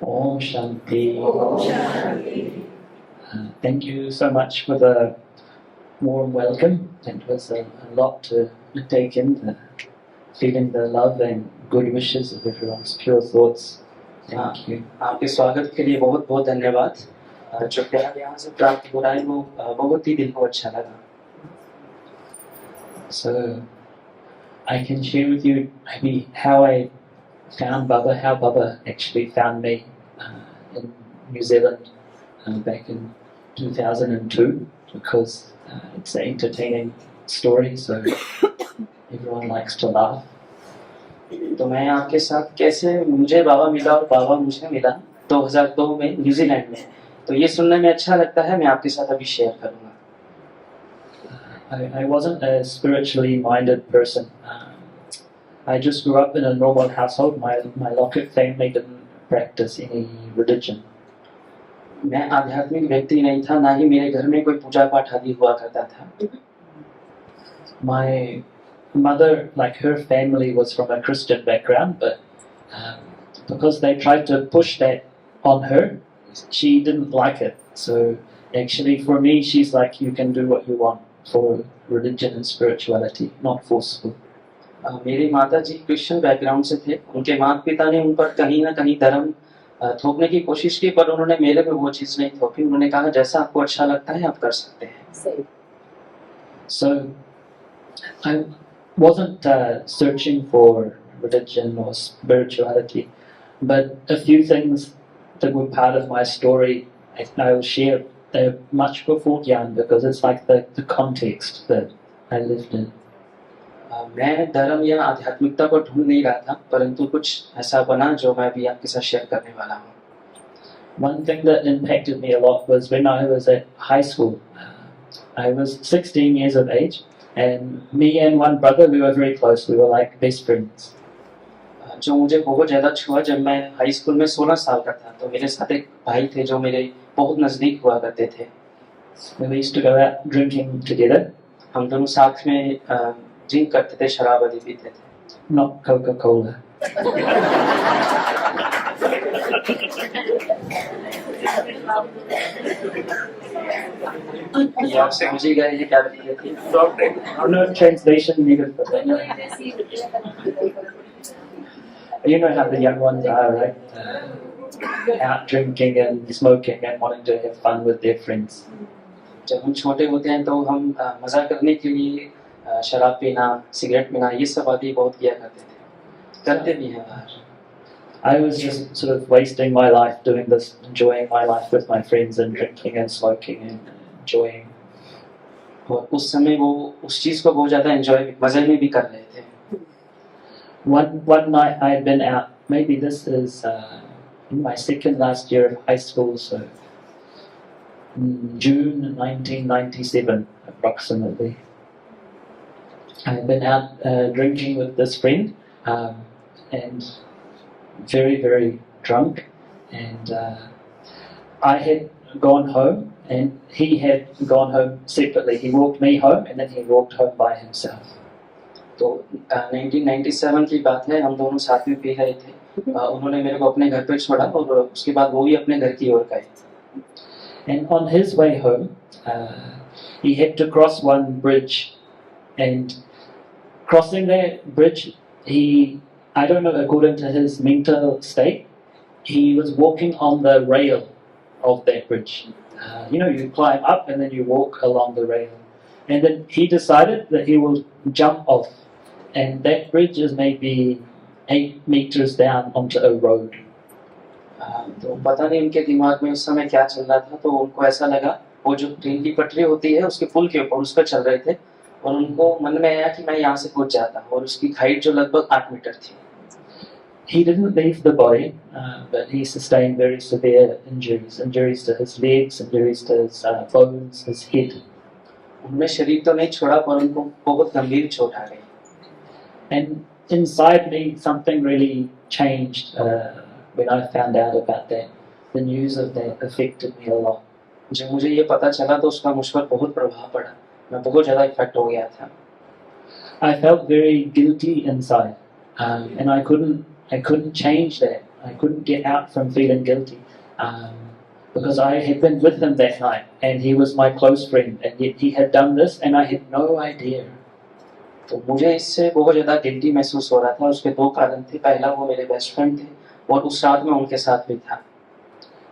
Om Shanti. Thank you so much for the warm welcome. It was a lot to take in, feeling the love and good wishes of everyone's pure thoughts. Thank you. आपके स्वागत के लिए बहुत बहुत धन्यवाद। जो प्यार यहाँ से प्राप्त हो रहा है वो बहुत ही दिल को अच्छा लगा। So I can share with you maybe how I found Baba, how Baba actually found me in New Zealand back in 2002, because it's an entertaining story, so everyone likes to laugh. तो मैं आपके साथ कैसे मुझे बाबा मिला और बाबा मुझे मिला 2002 में न्यूजीलैंड में, तो ये सुनने में अच्छा लगता है। मैं आपके साथ अभी शेयर करूँगा। I wasn't a spiritually minded person. I just grew up in a normal household. My Lockett family didn't practice any religion. मैं आध्यात्मिक व्यक्ति नहीं था, ना ही मेरे घर में कोई पूजा पाठ आदि हुआ करता था। My mother, like her family, was from a Christian background, but because they tried to push that on her, she didn't like it. So actually, for me, she's like, you can do what you want for religion and spirituality, not forceful. मेरी माता जी Christian background से थे। उनके माता पिता ने उन पर कहीं ना कहीं धर्म थोपने की कोशिश की, पर उन्होंने मेरे में वो चीज नहीं थोपी। उन्होंने कहा जैसा आपको अच्छा लगता है आप कर सकते हैं। So I wasn't searching for religion or spirituality, but a few things that were part of my story I will share. They're much before Gyan, because it's like the context that I lived in. मैं धर्म या आध्यात्मिकता को ढूंढ नहीं रहा था, परंतु कुछ ऐसा बना जो मैं भी आपके साथ शेयर करने वाला हूँ। One thing that impacted me a lot was when I was at high school. I was 16 years of age, and me and one brother, we were very close. We were like best friends. जो मुझे बहुत ज़्यादा छुआ जब मैं high school में 16 साल का था, तो मेरे साथ एक भाई थे जो मेरे बहुत नज़दीक हुआ करते थे। We used to go out drinking together. हम दोनों साथ में ड्रिंक करते थे, शराब आदि पीते थे। Not Coca-Cola. ये आप समझ ही गए ये क्या पीते थे। No translation needed for that. You know how the young ones are, right? Out drinking and smoking and wanting to have fun with their friends. जब हम छोटे होते हैं तो हम मजा करने के लिए शराब पीना, सिगरेट पीना, ये सब आदि बहुत किया करते थे, करते भी हैं बाहर। I was just sort of wasting my life doing this, enjoying my life with my friends and drinking and smoking and enjoying. और उस समय वो उस चीज को बहुत ज्यादा एंजॉय मजे में भी कर रहे थे। One night I had been out. Maybe this is in my second last year of high school, so June 1997 approximately. I had been out drinking with this friend, and very, very drunk, and I had gone home and he had gone home separately. He walked me home and then he walked home by himself. तो 1997 की बात है, हम दोनों साथ में P रहे थे। उन्होंने मेरे को अपने घर पे छोड़ा और उसके बाद वो भी अपने घर की ओर गए। And on his way home, he had to cross one bridge, and crossing that bridge, I don't know, according to his mental state, he was walking on the rail of that bridge. You know, you climb up and then you walk along the rail. And then he decided that he will jump off. And that bridge is maybe 8 meters down onto a road. तो पता नहीं उनके दिमाग में उस समय क्या चल रहा था, तो उनको ऐसा लगा वो जो ट्रेन की पटरी होती है उसके पुल के ऊपर उस पर चल रहे थे, और उनको मन में आया कि मैं यहाँ से कूद जाता, और उसकी हाइट जो लगभग 8 मीटर थी। He didn't leave the body, but he sustained very severe injuries to his legs, injuries to his bones, his head. उन्होंने शरीर तो नहीं छोड़ा, पर उनको बहुत गंभीर चोट आ गई। And inside me, something really changed when I found out about that. The news of that affected me a lot. जब मुझे ये पता चला तो उसका मुझ पर बहुत प्रभाव पड़ा, मैं बहुत ज़्यादा इफेक्ट हो गया था। I felt very guilty inside, and I couldn't change that. I couldn't get out from feeling guilty because I had been with him that night and he was my close friend, and yet he had done this and I had no idea. तो मुझे इससे बहुत ज़्यादा guilty महसूस हो रहा था। उसके दो कारण थे। पहला, वो मेरे बेस्ट फ्रेंड थे और उस रात में उनके साथ भी था।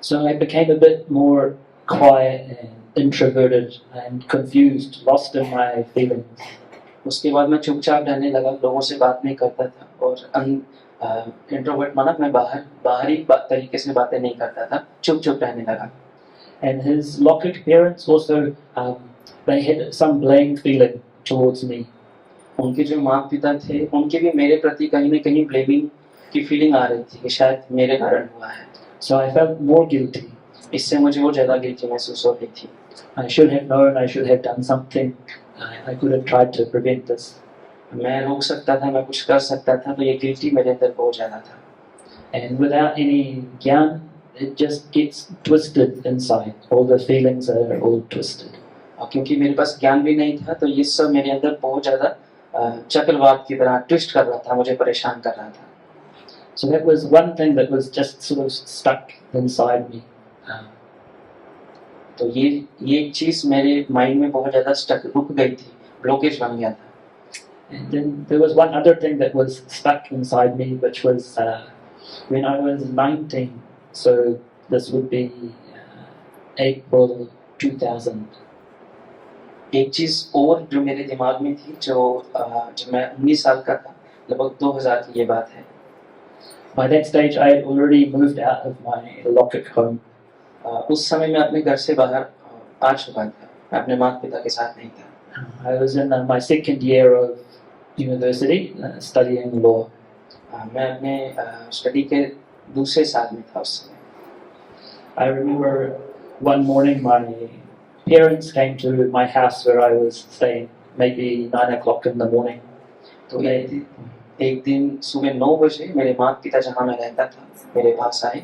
So I became a bit more quiet and introverted and confused, lost in my feelings. उसके बाद मैं चुपचाप रहने लगा, लोगों से बात नहीं करता था और इंट्रोवर्ट माना मैं बाहरी तरीके से बातें नहीं करता था, चुप रहने लगा। And his Lockett parents also, they had some blame feeling towards me. उनके जो माँ पिता थे, उनके भी मेरे प्रति कहीं न कहीं ब्लेमिंग की फीलिंग आ रही थी कि शायद मेरे कारण हुआ है। So I felt more guilty. इससे मुझे और ज़्यादा गिल्टी महसूस हो रही थी। I should have known, I should have done something. I could have tried to prevent this. मैं रोक सकता था, मैं कुछ कर सकता था, तो ये गिल्टी मेरे अंदर बहुत ज़्यादा था। And without any gyan, it just gets twisted inside. All the feelings are all twisted. क्योंकि मेरे पास ज्ञान भी नहीं था, तो ये सब मेरे अंदर बहुत ज़्यादा चक्रवात की तरह ट्विस्ट कर रहा था, मुझे परेशान कर रहा था। So that was one thing that was just sort of stuck inside me. तो ये एक चीज़ मेरे माइंड में बहुत ज़्यादा स्टक रुक गई थी, ब्लॉकेज बन गया था। And then there was one other thing that was stuck inside me, which was when I was 19. So this would be April 2000. एक चीज़ और जो मेरे दिमाग में थी, जब मैं 19 साल का था, लगभग 2000 की ये बात है। By that stage, I had already moved out of my Lockett home. उस समय मैं अपने घर से बाहर आ चुका था, मैं अपने माता पिता के साथ नहीं था। I was in my second year of university studying law. मैं अपने स्टडी के दूसरे साल में था उस समय। I remember one morning my parents came to my house where I was staying, maybe 9 o'clock in the morning. तो एक दिन सुबह 9 बजे मेरे माता पिता जहाँ मैं रहता था मेरे पास आए।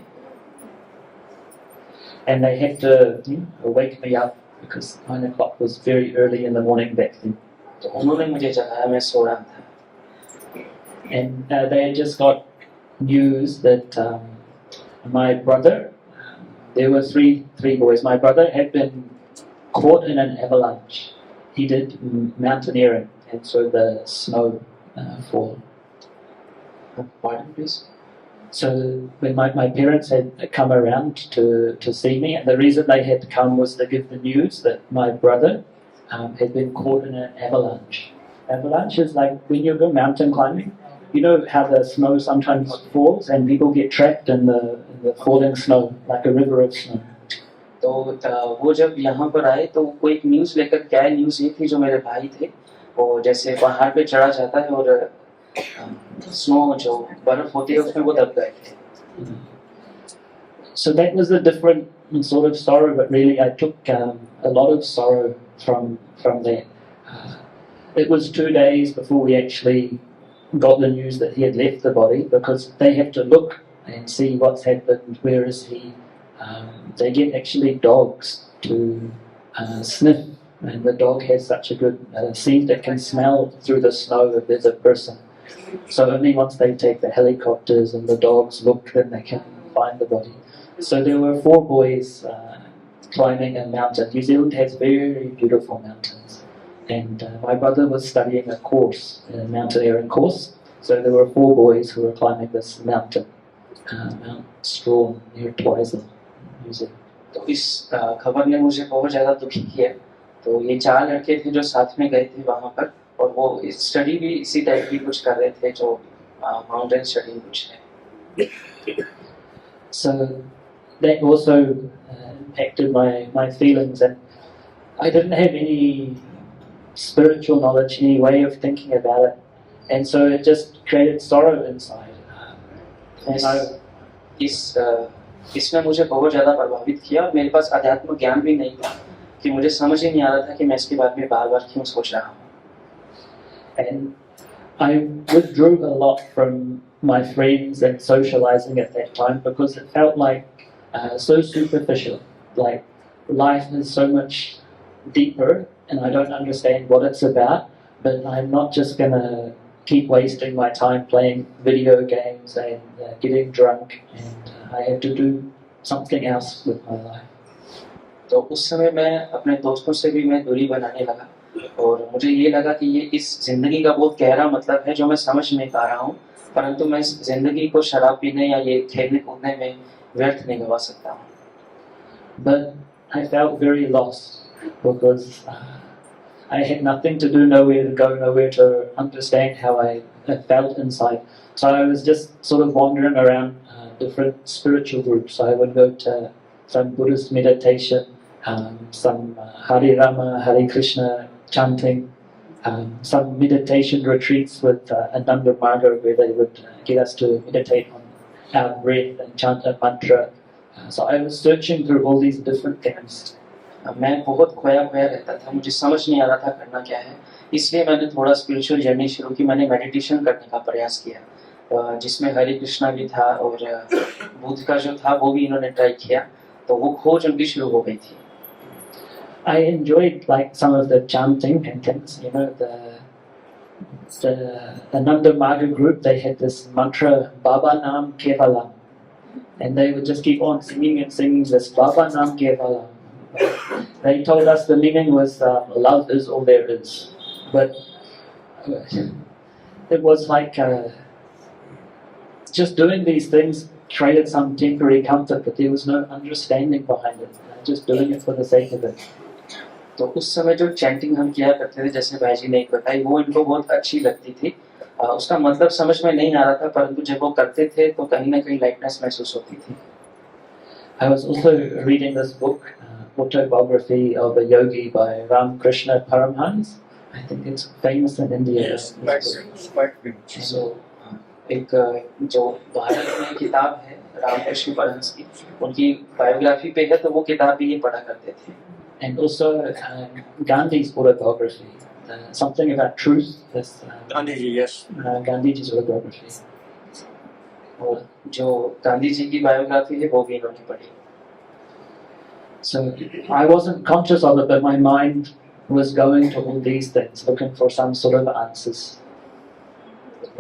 And they had to wake me up because 9 o'clock was very early in the morning back then. तो उन्होंने मुझे जगाया, मैं सो रहा था। And they had just got news that my brother, there were three boys. My brother had been caught in an avalanche. He did mountaineering, and so the snow fall. Pardon, please? So when my parents had come around to see me, and the reason they had come was to give the news that my brother had been caught in an avalanche. Avalanche is like when you go mountain climbing. You know how the snow sometimes falls and people get trapped in the falling snow, like a river of snow. तो वो जब यहाँ पर आए तो वो एक news लेकर के आए। न्यूज़ ये थी, जो मेरे भाई थे वो जैसे पहाड़ पे चढ़ा जाता है और स्नो जो बर्फ होती है उसमें वो दब गए थे। So that was a different sort of sorrow, but really I took a lot of sorrow from that. It was 2 days before we actually got the news that he had left the body, because they have to look and see what's happened, where is he. They get actually dogs to sniff, and the dog has such a good scent that can smell through the snow if there's a person. So only once they take the helicopters and the dogs look, then they can find the body. So there were 4 boys climbing a mountain. New Zealand has very beautiful mountains. And my brother was studying a course, a mountaineering course. So there were 4 boys who were climbing this mountain, Mount Strawn near Twizel, New Zealand. तो इस खबर ने मुझे बहुत ज़्यादा दुखी किया। तो ये 4 लड़के थे जो साथ में गए थे वहाँ पर, और वो स्टडी भी इसी टाइप की कुछ कर रहे थे, जो माउंटेन स्टडी कुछ है। So that also impacted my feelings, and I didn't have any spiritual knowledge, any way of thinking about it, and so it just created sorrow inside. And इसने मुझे बहुत ज़्यादा प्रभावित किया, और मेरे पास अध्यात्म ज्ञान भी नहीं था कि मुझे समझ ही नहीं आ रहा था कि मैं इसके बारे में बार-बार क्यों सोच रहा हूँ। And I withdrew a lot from my friends and socializing at that time, because it felt like so superficial. Like life is so much deeper, and I don't understand what it's about. But I'm not just gonna keep wasting my time playing video games and getting drunk, and I had to do something else with my life. तो उस समय मैं अपने दोस्तों से भी मैं दूरी बनाने लगा और मुझे ये लगा कि ये इस ज़िंदगी का बहुत गहरा मतलब है जो मैं समझ नहीं पा रहा हूँ, परंतु मैं इस ज़िंदगी को शराब पीने या ये खेलने-कूदने में व्यर्थ नहीं गवा सकता हूँ। But I felt very lost because I had nothing to do, nowhere to go, nowhere to understand how I felt inside. So I was just sort of wandering around different spiritual groups. So I would go to some Buddhist meditation, some Hare Rama, Hare Krishna chanting, some meditation retreats with Ananda Marga where they would get us to meditate on our breath and chant a mantra. So I was searching through all these different things. मैं बहुत खोया रहता था, मुझे समझ नहीं आ रहा था करना क्या है, इसलिए मैंने थोड़ा स्पिरिचुअल जर्नी शुरू की। मैंने मेडिटेशन करने का प्रयास किया जिसमें हरे कृष्णा भी था और बुद्ध का जो था वो भी इन्होंने ट्राई किया, तो वो खोज उनकी शुरू हो गई थी। I enjoyed like some of the chanting and things, you know, the Ananda Marga group, they had this mantra, Baba Nam Kevalam, and they would just keep on singing and singing this Baba Nam Kevalam. They told us the meaning was love is all there is, but it was like just doing these things created some temporary comfort, but there was no understanding behind it. Just doing it for the sake of it. तो उस समय जो chanting हम किया करते थे, जैसे भाई जी ने एक बताई, वो इनको बहुत अच्छी लगती थी। उसका मतलब समझ में नहीं आ रहा था, परंतु जब वो करते थे तो कहीं ना कहीं लाइटनेस महसूस होती थी। I was also reading this book, Autobiography of a Yogi by Ramakrishna Paramhans. I think it's famous in India. Yes, quite famous. So, एक जो भारत में किताब है रामकृष्ण परमहंस की, उनकी बायोग्राफी पे है, तो वो किताब भी ये पढ़ा करते थे। And also Gandhi's autobiography, something about truth. This Gandhiji, yes. Gandhiji's autobiography. और जो गांधी जी की बायोग्राफी है वो भी इन्होंने पढ़ी। So I wasn't conscious of it, but my mind was going to all these things, looking for some sort of answers.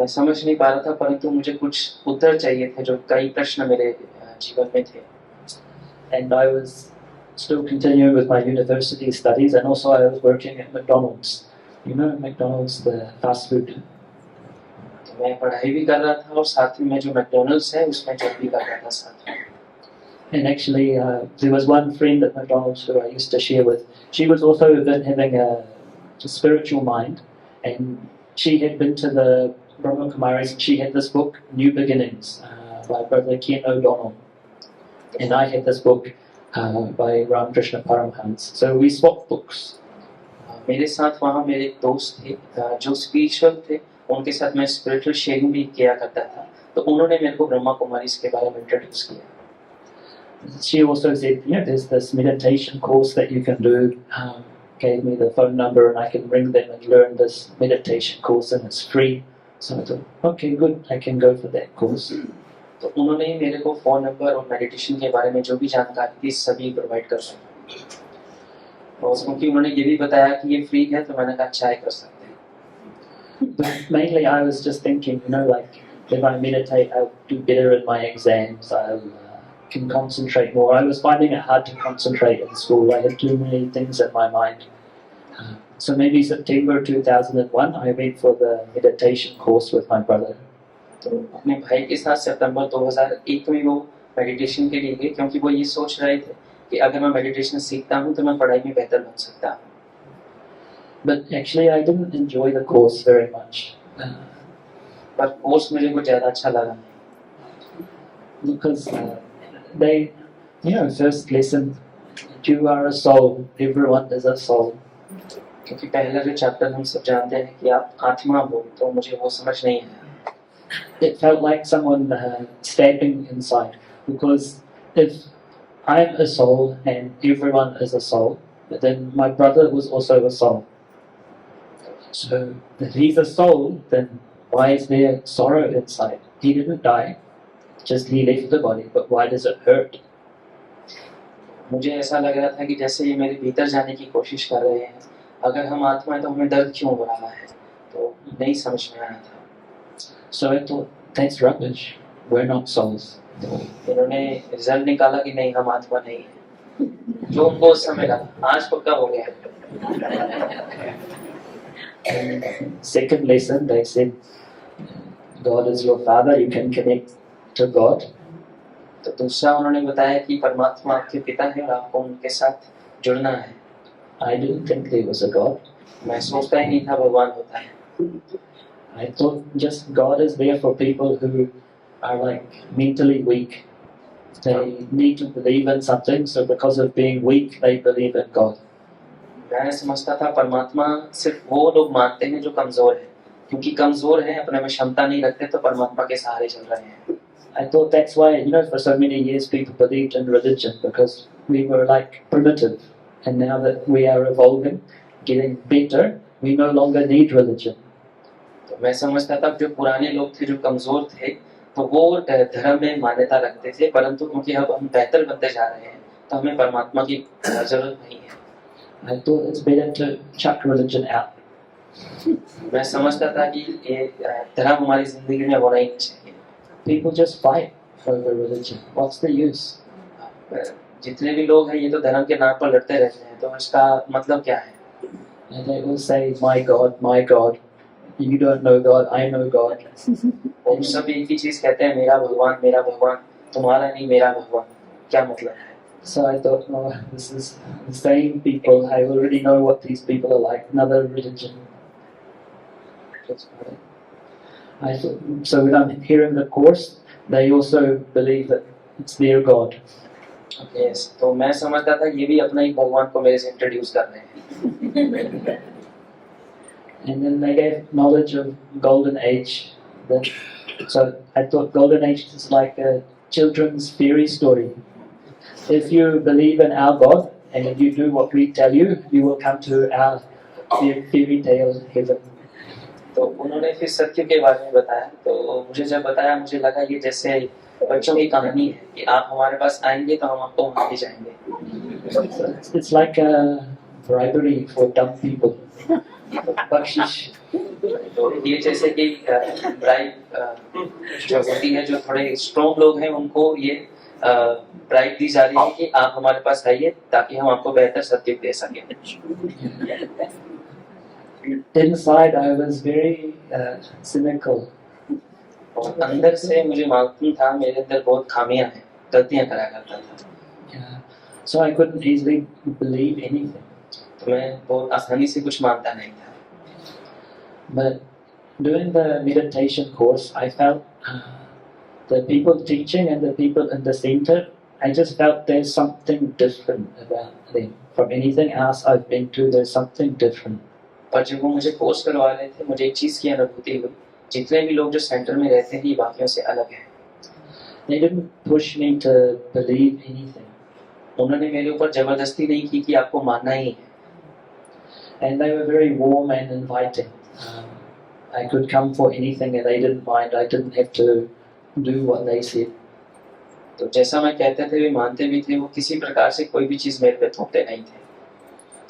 मैं समझ नहीं पा रहा था, परंतु मुझे कुछ उत्तर चाहिए थे, जो कई प्रश्न मेरे जीवन में थे। And I was still continuing with my university studies, and also I was working at McDonald's. You know McDonald's, the fast food. तो मैं पढ़ाई भी कर रहा था और साथ में मैं जो मैकडॉनल्ड्स है उसमें जॉब भी कर रहा था साथ में। And actually, there was one friend at McDonald's who I used to share with. She was also having a spiritual mind, and she had been to the Brahma Kumaris. She had this book, New Beginnings, by Brother Ken O'Donnell, and I had this book by Ramakrishna Paramhans. So we swapped books. मेरे साथ वहाँ मेरे एक दोस्त थे जो spiritual थे, उनके साथ मैं स्पिरिचुअल शेयरिंग भी किया करता था, तो उन्होंने मेरे को ब्रह्मा कुमारी के बारे में इंट्रोड्यूस किया। She also said, you know, there's this meditation course that you can do. Gave me the phone number, and I can ring them and learn this meditation course, and it's free. So I thought, okay, good, I can go for that course. तो उन्होंने ही मेरे को phone number और meditation के बारे में जो भी जानकारी थी सभी प्रोवाइड कर दी। और क्योंकि उन्होंने ये भी बताया कि ये फ्री है, तो मैंने कहा अच्छा है, कर सकते हैं। But mainly I was just thinking, you know, like if I meditate, I'll do better in my exams. I can concentrate more. I was finding it hard to concentrate in school. I had too many things in my mind. So maybe September 2001, I went for the meditation course with my brother. तो अपने भाई के साथ सितंबर 2001 में वो meditation के लिए गए, क्योंकि वो ये सोच रहे थे कि अगर मैं मेडिटेशन सीखता हूँ तो मैं पढ़ाई में बेहतर बन सकता हूँ। But actually I didn't enjoy the course very much. पर कोर्स मुझे कुछ ज़्यादा अच्छा लगा नहीं। Because they, you know, first lesson, you are a soul, everyone is a soul. क्योंकि पहला जो चैप्टर हम सब जानते हैं कि आप आत्मा हो, तो मुझे वो समझ नहीं आया। It felt like someone stabbing inside, because if I'm a soul and everyone is a soul, then my brother was also a soul. So if he's a soul, then why is there sorrow inside? He didn't die, just he left the body, but why does it hurt? मुझे ऐसा लग रहा था कि जैसे ये मेरे भीतर जाने की कोशिश कर रहे हैं, अगर हम आत्मा है तो हमें दर्द क्यों हो रहा है, तो नहीं समझ में आया था। So I thought, that's rubbish. We're not souls. इन्होंने रिजल्ट निकाला कि नहीं, हम आत्मा नहीं है, जो उनको उस समय लगा, आज पक्का हो गया। And second lesson, they said, God is your father, you can connect to God. तो दूसरा उन्होंने बताया कि परमात्मा आपके पिता है और आपको उनके साथ जुड़ना है। I didn't think there was a God. मैं सोचता ही नहीं था भगवान होता है। I thought just God is there for people who are like mentally weak. They need to believe in something, so because of being weak, they believe in God. मैं समझता था परमात्मा सिर्फ वो लोग मानते हैं जो कमजोर है, क्योंकि कमजोर है, अपने में क्षमता नहीं रखते, तो परमात्मा के सहारे चल रहे हैं। I thought that's why, for so many years people believed in religion, because we were like primitive. And now that we are evolving, getting better, we no longer need religion. तो मैं समझता था जो पुराने लोग थे, जो कमजोर थे, तो वो धर्म में मान्यता रखते थे, परंतु क्योंकि अब हम बेहतर बनते जा रहे हैं, तो हमें परमात्मा की जरूरत नहीं है। I thought it's better to chuck religion out. मैं समझता था कि ये धर्म हमारी जिंदगी में होना ही नहीं चाहिए। People just fight over religion. What's the use? जितने भी लोग हैं ये तो धर्म के नाम पर लड़ते रहते हैं, तो इसका मतलब क्या है? And they will say, my God, you don't know God, I know God. और सब एक ही चीज कहते हैं, मेरा भगवान, तुम्हारा नहीं मेरा भगवान। क्या मतलब है? So I thought, oh, this is the same people. I already know what these people are like. Another religion. I thought, so when I'm hearing the course, they also believe that it's their God. Yes, तो मैं समझता था ये भी अपना ही भगवान को मेरे से इंट्रोड्यूस कर रहे हैं। And then they gave knowledge of golden age. So I thought golden age is like a children's fairy story. If you believe in our God and if you do what we tell you, you will come to our fairy tale heaven. तो उन्होंने फिर सत्य के बारे में बताया, तो मुझे जब बताया, मुझे लगा ये जैसे बच्चों की कहानी है कि आप हमारे पास आएंगे तो हम आपको वहाँ ले जाएंगे। It's like a bribery for dumb people. बख्शिश। तो ये जैसे कि ब्राइब जो होती है, जो थोड़े स्ट्रॉन्ग लोग हैं उनको ये ब्राइब दी जा रही है कि आप हमारे पास आइए ताकि हम आपको बेहतर सत्य दे सकें। Inside I was very cynical. और अंदर से मुझे मालूम था मेरे अंदर बहुत खामियां हैं, गलतियां करा करता था। So I couldn't easily believe anything. तो मैं बहुत आसानी से कुछ मानता नहीं था। But during the meditation course, I felt the people teaching and the people in the center, I just felt there's something different about them. From anything else I've been to, there's something different. पर जब वो मुझे course करवा रहे थे, मुझे एक चीज की अनुभूति हुई, जितने भी लोग जो सेंटर में रहते हैं ये बाकियों से अलग हैं। They didn't push me to believe anything. उन्होंने मेरे ऊपर जबरदस्ती नहीं की कि आपको मानना ही है। And they were very warm and inviting. I could come for anything and they didn't mind. I didn't have to do what they said. तो जैसा मैं कहते थे वे मानते भी थे, वो किसी प्रकार से कोई भी चीज मेरे पे थोपते नहीं थे।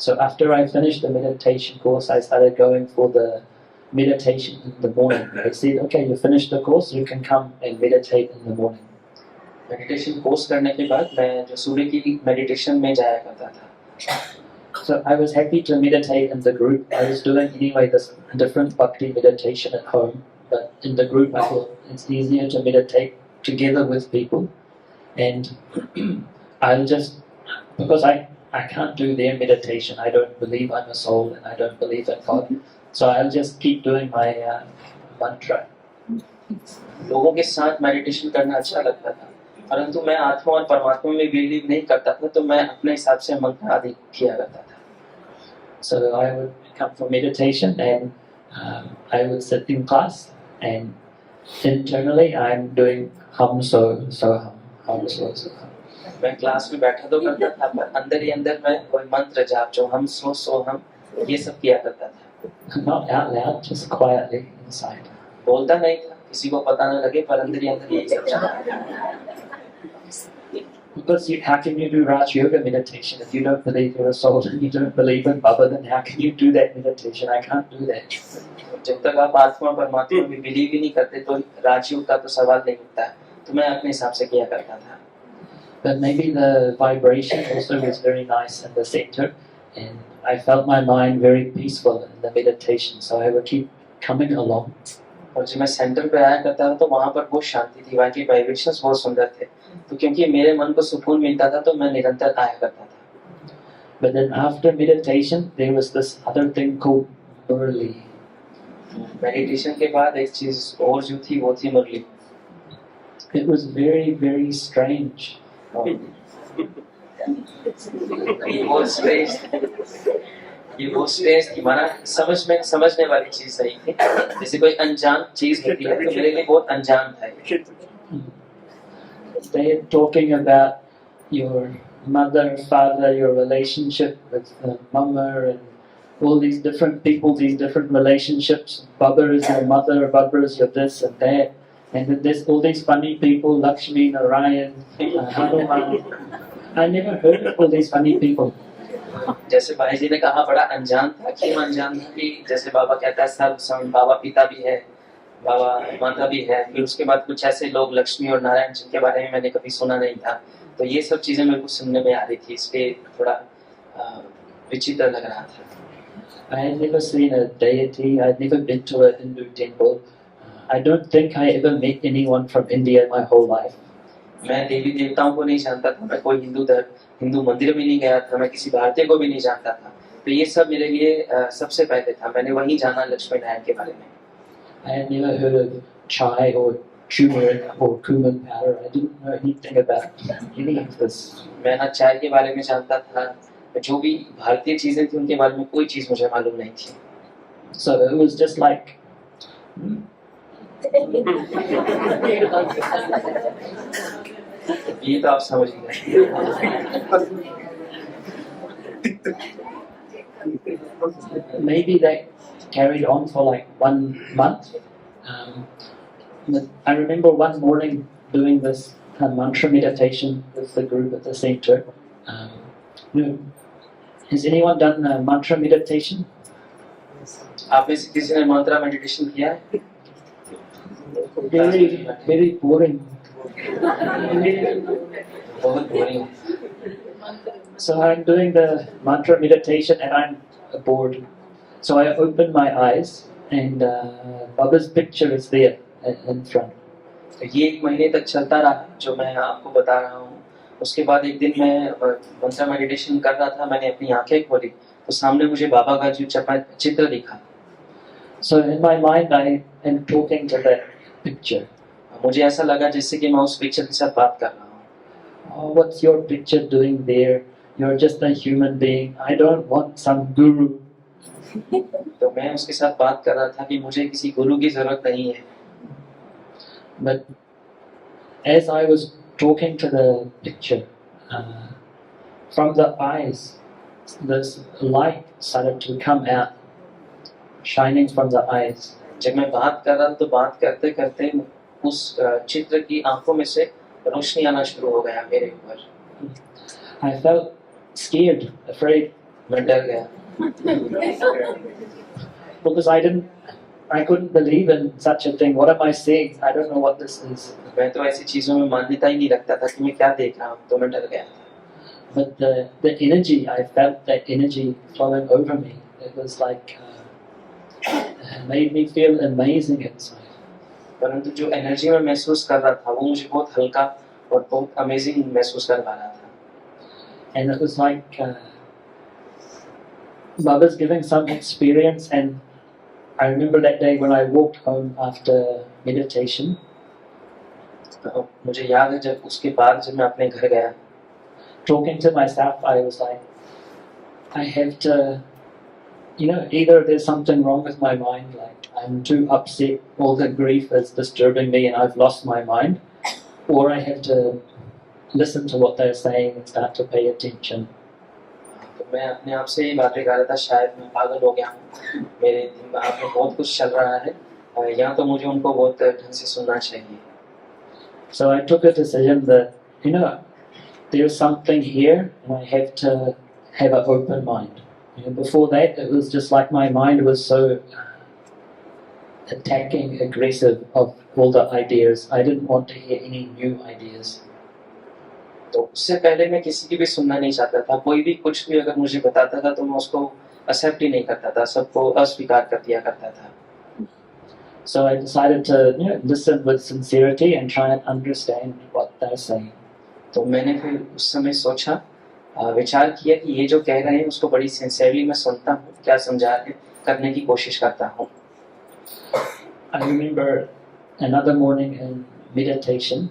So after I finished the meditation course, I started going for the meditation in the morning. They said, okay, you finished the course, you can come and meditate in the morning. Meditation course करने के बाद मैं जो सुबह की meditation में जाया करता था। So I was happy to meditate in the group. I was doing anyway this different bhakti meditation at home, but in the group I thought it's easier to meditate together with people. And I'll just, because I can't do their meditation, I don't believe I'm a soul and I don't believe in God, so I'll just keep doing my mantra. लोगों के साथ meditation करना अच्छा लगता था, परंतु मैं आत्मा और परमात्मा में बिलीव नहीं करता था, तो मैं अपने हिसाब से मंत्र आदि किया करता था। So I would come for meditation and I would sit in class and internally I'm doing hum so hum, hum so hum. मैं क्लास में बैठा तो करता था, पर अंदर ही अंदर मैं कोई मंत्र जाप जो हम सो हम ये सब किया करता था। Not out loud, just quietly inside. बोलता नहीं था, किसी को पता न लगे, पर अंदर ही अंदर यही सब चल रहा था। Because how can you do Raj Yoga meditation if you don't believe you're a soul and you don't believe in Baba? Then how can you do that meditation? I can't do that. जब तक आप आत्मा परमात्मा में believe ही नहीं करते तो राजयोग का तो सवाल नहीं उठता है। तो मैं अपने हिसाब से किया करता था। But maybe the vibration also was very nice in the center, and I felt my mind very peaceful in the meditation, so I would keep coming along. और जब मैं सेंटर पे आया करता था तो वहाँ पर बहुत शांति थी, वहाँ के वाइब्रेशंस बहुत सुंदर थे। तो क्योंकि मेरे मन को सुकून मिलता था तो मैं निरंतर आया करता था। But then after meditation, there was this other thing called Murli. Meditation के बाद एक चीज और जो थी वो थी मुरली। It was very, very strange. ये वो स्ट्रेस थी, माना समझने वाली चीज नहीं थी। जैसे कोई अनजान चीज होती है तो मेरे लिए बहुत अनजान था ये। They are talking about your mother, father, your relationship with mama, and all these different people, these different relationships. Baba is your mother, Baba is your this and that. And then there's all these funny people, Lakshmi, Narayan, Hanuman. I never heard of all these funny people. जैसे भाई जी ने कहा बड़ा अनजान था, क्यों अनजान था कि जैसे बाबा कहता है सर्वसम, बाबा पिता भी है, बाबा माता भी है, फिर उसके बाद कुछ ऐसे लोग लक्ष्मी और नारायण जिनके बारे में मैंने कभी सुना नहीं था। तो ये सब चीजें मेरे को सुनने में आ रही थी, इसलिए थोड़ा विचित्र लग रहा था। I had never seen a deity. I had never been to a Hindu temple. I don't think I ever met anyone from India in my whole life. मैं देवी देवताओं को नहीं जानता था, मैं कोई हिंदू मंदिर में नहीं गया था, मैं किसी भारतीय को भी नहीं जानता था। तो ये सब मेरे लिए सबसे पहले था, मैंने वहीं जाना लक्ष्मी नारायण के बारे में। I had never heard of chai or turmeric or cumin powder. I didn't know anything about any of this. मैं ना चाय के बारे में जानता था, जो भी भारतीय चीजें थी उनके बारे में कोई चीज मुझे मालूम नहीं थी। So it was just like ये तो आप समझ गए। maybe that carried on for like 1 month. But I remember one morning doing this mantra meditation with the group at the center. Has anyone done mantra meditation? आप में से किसी ने मंत्रा मेडिटेशन किया है? Very, very boring. बहुत boring. So I'm doing the mantra meditation and I'm bored. So I open my eyes and Baba's picture is there in front. तो ये 1 महीने तक चलता रहा जो मैं आपको बता रहा हूँ। उसके बाद एक दिन मैं मंत्रा मेडिटेशन कर रहा था, मैंने अपनी आंखें खोली तो सामने मुझे बाबा का जो चित्र दिखा। So in my mind I am talking to that picture. मुझे ऐसा लगा जैसे कि मैं उस पिक्चर के साथ बात कर रहा हूँ। Oh, what's your picture doing there? You're just a human being. I don't want some guru. तो मैं उसके साथ बात कर रहा था कि मुझे किसी गुरु की जरूरत नहीं है। But as I was talking to the picture, from the eyes, this light started to come out, shining from the eyes. जब मैं बात कर रहा था तो बात करते करते उस चित्र की आंखों में से रोशनी आना शुरू हो गया मेरे ऊपर। I felt scared, afraid, मैं डर गया because I couldn't believe in such a thing. What am I seeing? I don't know what this is. मैं तो ऐसी चीजों में मान्यता ही नहीं रखता था कि मैं क्या देख रहा हूँ, तो मैं डर गया। But the energy, I felt that energy flowing over me. It was like it made me feel amazing inside. परंतु जो एनर्जी मैं महसूस कर रहा था वो मुझे बहुत हल्का और बहुत अमेजिंग महसूस करवा रहा था। And it was like Baba's giving some experience, and I remember that day when I walked home after meditation. तो मुझे याद है जब उसके बाद जब मैं अपने घर गया, talking to myself, I was like, I have to, either there's something wrong with my mind, like I'm too upset, all the grief is disturbing me and I've lost my mind, or I have to listen to what they're saying and start to pay attention. तो मैं अपने आप से ये बातें कर रहा था, शायद मैं पागल हो गया हूँ, मेरे दिमाग में बहुत कुछ चल रहा है, या तो मुझे उनको बहुत ढंग से सुनना चाहिए। So I took a decision that, there's something here and I have to have an open mind. Before that, it was just like my mind was so attacking, aggressive of all the ideas. I didn't want to hear any new ideas. तो उससे पहले मैं किसी की भी सुनना नहीं चाहता था, कोई भी कुछ भी अगर मुझे बताता था तो मैं उसको एक्सेप्ट ही नहीं करता था, सबको अस्वीकार कर दिया करता था. So I decided to listen with sincerity and try and understand what they're saying. तो मैंने फिर उस समय सोचा, विचार किया कि ये जो कह रहे हैं उसको बड़ी सिंसियरली मैं सुनता हूँ, क्या समझा रहे हैं, करने की कोशिश करता हूँ. I remember another morning in meditation,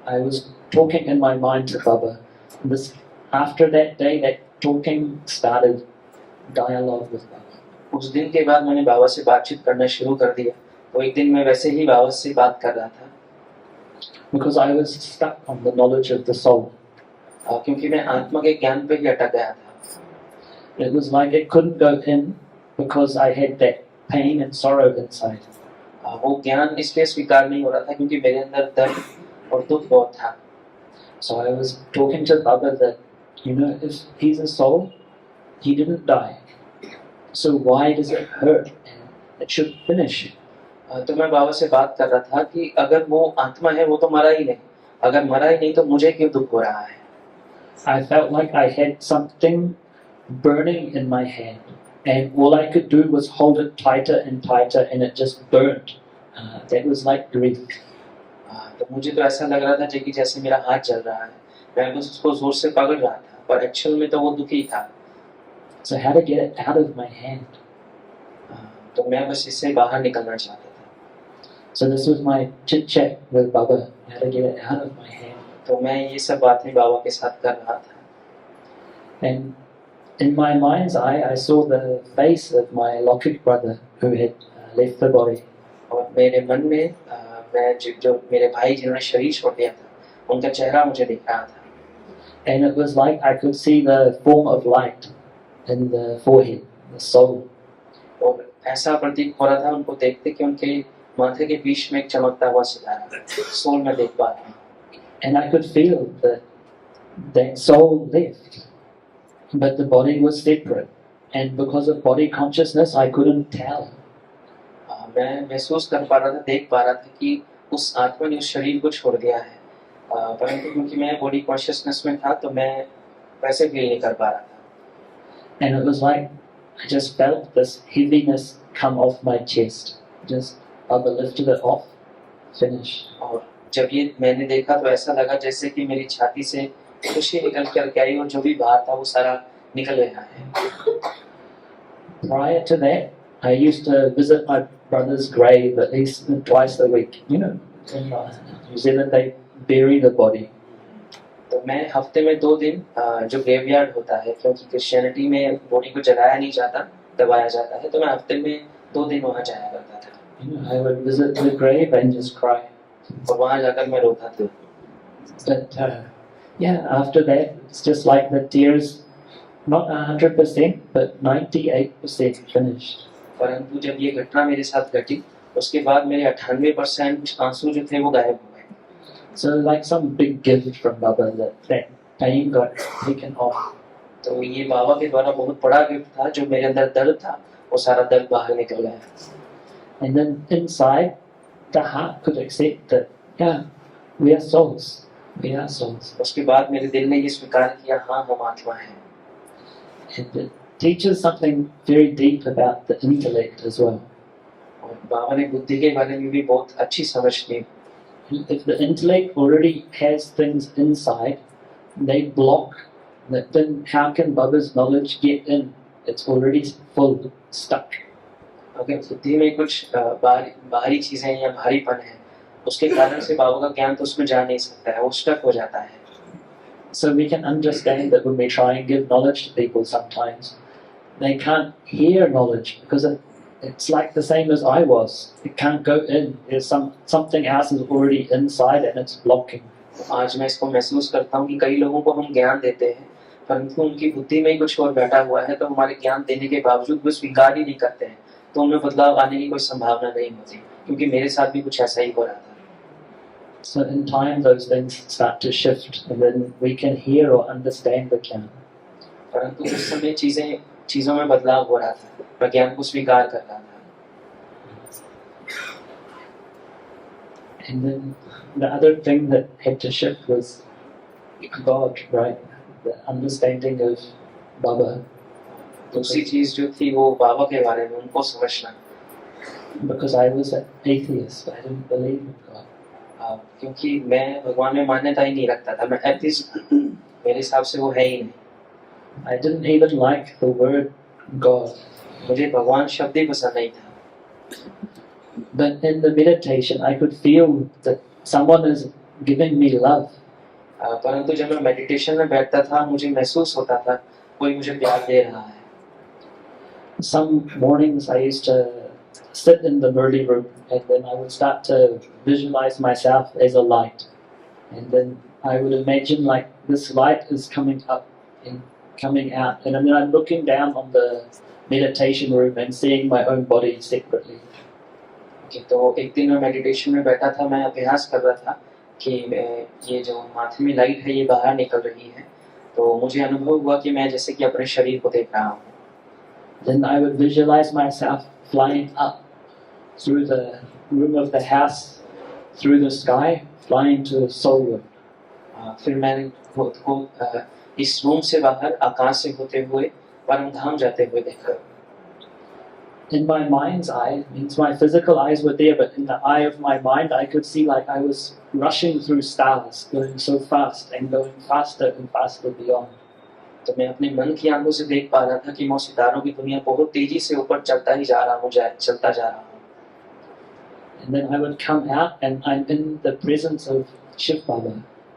I was talking in my mind to Baba. After that day, that talking started dialogue with Baba. उस दिन के बाद मैंने बाबा से बातचीत करना शुरू कर दिया. तो एक दिन मैं वैसे ही बाबा से बात कर रहा था. Because I was stuck on the knowledge of the soul. क्योंकि मैं आत्मा के ज्ञान पे ही अटक गया था. It was like it couldn't go in because I had that pain and sorrow inside. वो ज्ञान इसलिए स्वीकार नहीं हो रहा था क्योंकि मेरे अंदर दर्द और दुख बहुत था. So I was talking to Baba that, if he's a soul, he didn't die. So why does it hurt? And it should finish. तो मैं बाबा से बात कर रहा था कि अगर वो आत्मा है वो तो मरा ही नहीं, अगर मरा ही नहीं तो मुझे क्यों दुख हो रहा है. I felt like I had something burning in my hand, and all I could do was hold it tighter and tighter, and it just burnt. That was like grief. तो मुझे तो ऐसा लग रहा था कि जैसे मेरा हाथ जल रहा है, मैं बस उसको जोर से पकड़ रहा था, पर एक्चुअल में तो वो दुखी था. So how to get it out of my hand? तो मैं बस इससे बाहर निकलना चाहता था. So this was my chit chat with Baba, how to get it out of my hand. तो मैं ये सब बातें बाबा के साथ कर रहा था. And in my mind's eye, I saw the face of my Lokik brother who had left the body. और मेरे मन में मैं जो मेरे भाई जिन्होंने शरीर छोड़ दिया था, उनका चेहरा मुझे दिख रहा था. And it was like I could see the form of light in the forehead, the soul. और ऐसा प्रतीक हो रहा था उनको देखते कि उनके माथे के बीच में एक चमकता हुआ सितारा, सोल में देख पा रहा हूँ. And I could feel that soul left, but the body was separate. And because of body consciousness, I couldn't tell. मैं महसूस कर पा रहा था, देख पा रहा था कि उस आत्मा ने उस शरीर को छोड़ दिया है, परंतु क्योंकि मैं बॉडी कॉन्शियसनेस में था तो मैं वैसे फील नहीं कर पा रहा था. And it was like I just felt this heaviness come off my chest. Just Baba lifted it off, finished. और जब ये मैंने देखा तो ऐसा लगा जैसे कि मेरी छाती से खुशी निकल कर आई और जो भी बाहर था वो सारा निकल गया है. Prior to that, I used to visit my brother's grave at least twice a week. In New Zealand, they bury the body. तो मैं हफ्ते में 2 दिन जो ग्रेवयार्ड होता है, क्योंकि क्रिश्चियनिटी में बॉडी को जलाया नहीं जाता, दबाया जाता है, तो मैं हफ्ते में 2 दिन वहाँ जाया करता था. I would visit the grave and just cry. और वहाँ जाकर मैं रोता था. But after that, it's just like the tears, not 100%, but 98% finished. परंतु जब ये घटना मेरे साथ घटी, उसके बाद मेरे 98% आंसू जो थे वो गायब हो गए. So like some big gift from Baba that pain got taken off. तो ये बाबा के द्वारा बहुत बड़ा गिफ्ट था, जो मेरे अंदर दर्द था वो सारा दर्द बाहर निकल गया. And then inside, the heart could accept that, we are souls. We are souls. उसके बाद मेरे दिल ने ये स्वीकार किया, हाँ हम आत्मा हैं. And it teaches something very deep about the intellect as well. और बाबा ने बुद्धि के बारे में भी बहुत अच्छी समझ दी. If the intellect already has things inside, they block. Then how can Baba's knowledge get in? It's already full, stuck. अगर बुद्धि में कुछ बाहरी चीजें या भारीपन है, उसके कारण से बाबा का ज्ञान तो उसमें जा नहीं सकता है, वो स्टक हो जाता है. So we can understand that when we try and give knowledge to people, sometimes they can't hear knowledge because it's like the same as I was. It can't go in. There's something else is already inside and it's blocking. आज मैं इसको महसूस करता हूँ कि कई लोगों को हम ज्ञान देते हैं, परंतु उनकी बुद्धि में ही कुछ और बैठा हुआ है, तो हमारे ज्ञान देने के बावजूद वो स्वीकार ही नहीं करते हैं, तो उनमें बदलाव आने की कोई संभावना नहीं होती, क्योंकि मेरे साथ भी कुछ ऐसा ही हो रहा था. So in time, those things start to shift, and then we can hear or understand the Gyan. परंतु उस समय चीजों में बदलाव हो रहा था, मैं ज्ञान को स्वीकार कर रहा था. And then the other thing that had to shift was God, right? The understanding of Baba. दूसरी चीज जो थी वो बाबा के बारे में उनको समझना. Because I was an atheist, I didn't believe in God. क्योंकि मैं भगवान में मान्यता ही नहीं रखता था, मैं एथिस्ट, मेरे हिसाब से वो है ही नहीं. I didn't even like the word God. मुझे भगवान शब्द ही पसंद नहीं था. But in the meditation, I could feel that someone is giving me love. परंतु जब मैं मेडिटेशन में बैठता था मुझे महसूस होता था कोई मुझे प्यार दे रहा है. Some mornings I used to sit in the Murli room, and then I would start to visualize myself as a light. And then I would imagine like this light is coming up and coming out. And then I'm looking down on the meditation room and seeing my own body separately. तो एक दिन मैं meditation में बैठा था, मैं अभ्यास कर रहा था कि ये जो माथे में लाइट है ये बाहर निकल रही है. तो मुझे अनुभव हुआ कि मैं जैसे कि अपने शरीर को देख रहा हूँ. Then I would visualize myself flying up through the room of the house, through the sky, flying to Solwood. फिर मैंने खुद को इस रूम से बाहर आकाश से होते हुए परम धाम जाते हुए देखा. In my mind's eye, means my physical eyes were there, but in the eye of my mind, I could see like I was rushing through stars, going so fast and going faster and faster beyond. तो मैं अपने मन की आंखों से देख पा रहा था कि मैं सितारों की दुनिया बहुत तेजी से ऊपर चलता ही जा रहा हूँ, चलता जा रहा हूँ. And then I would come out and I'm in the presence of Shiv Baba.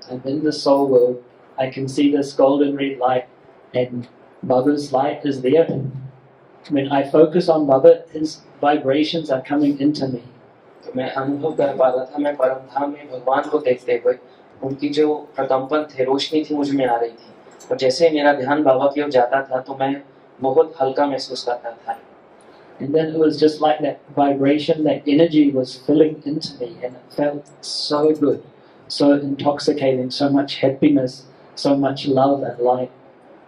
I'm in the soul world. I can see this golden red light, and Baba's light is there. When I focus on Baba, his vibrations are coming into me. तो मैं अनुभव कर पा रहा था, मैं परम धाम में भगवान को देखते हुए उनकी जो प्रकंपन थे, रोशनी थी मुझ में आ रही थी. और जैसे मेरा ध्यान बाबा की ओर जाता था तो मैं बहुत हल्का महसूस करता था. And then it was just like that vibration, that energy was filling into me, and it felt so good, so intoxicating, so much happiness, so much love and light.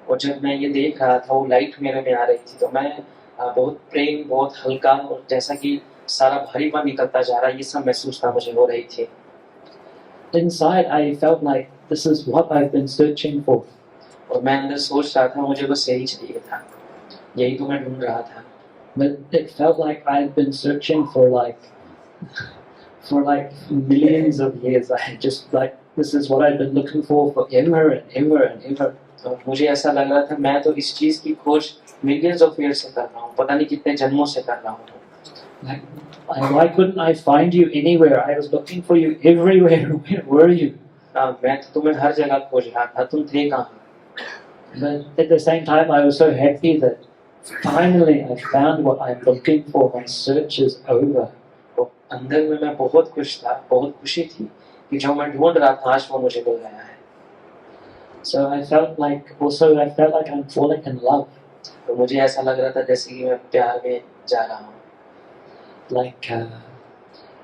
और जब मैं ये देख रहा था वो लाइट मेरे में आ रही थी तो मैं बहुत प्रेम, बहुत हल्का और जैसा कि सारा भारीपन निकलता जा रहा है, ये सब महसूस था मुझे हो रही थी. Inside I felt like this is what I've been searching for. और मैं अंदर सोच रहा था मुझे बस यही चाहिए था, यही तो मैं ढूंढ रहा था. But it felt like I'd been searching for millions of years. I just like this is what I've been looking for ever and ever and ever. तो मुझे ऐसा लग रहा था मैं तो इस चीज की खोज मिलियंस ऑफ ईयर से कर रहा हूँ, पता नहीं कितने जन्मों से कर रहा हूँ. Why couldn't I find you anywhere? I was looking for you everywhere. Where were you? मैं तो तुम्हें हर जगह खोज रहा था, तुम थे कहाँ? But at the same time, I was so happy that finally I found what I'm looking for. My search is over. तो अंदर में मैं बहुत खुश था, बहुत खुशी थी कि जो मैं ढूंढ रहा था आज वो मुझे मिल गया है. So I felt like I'm falling in love. तो मुझे ऐसा लग रहा था जैसे कि मैं प्यार में जा रहा हूँ. Like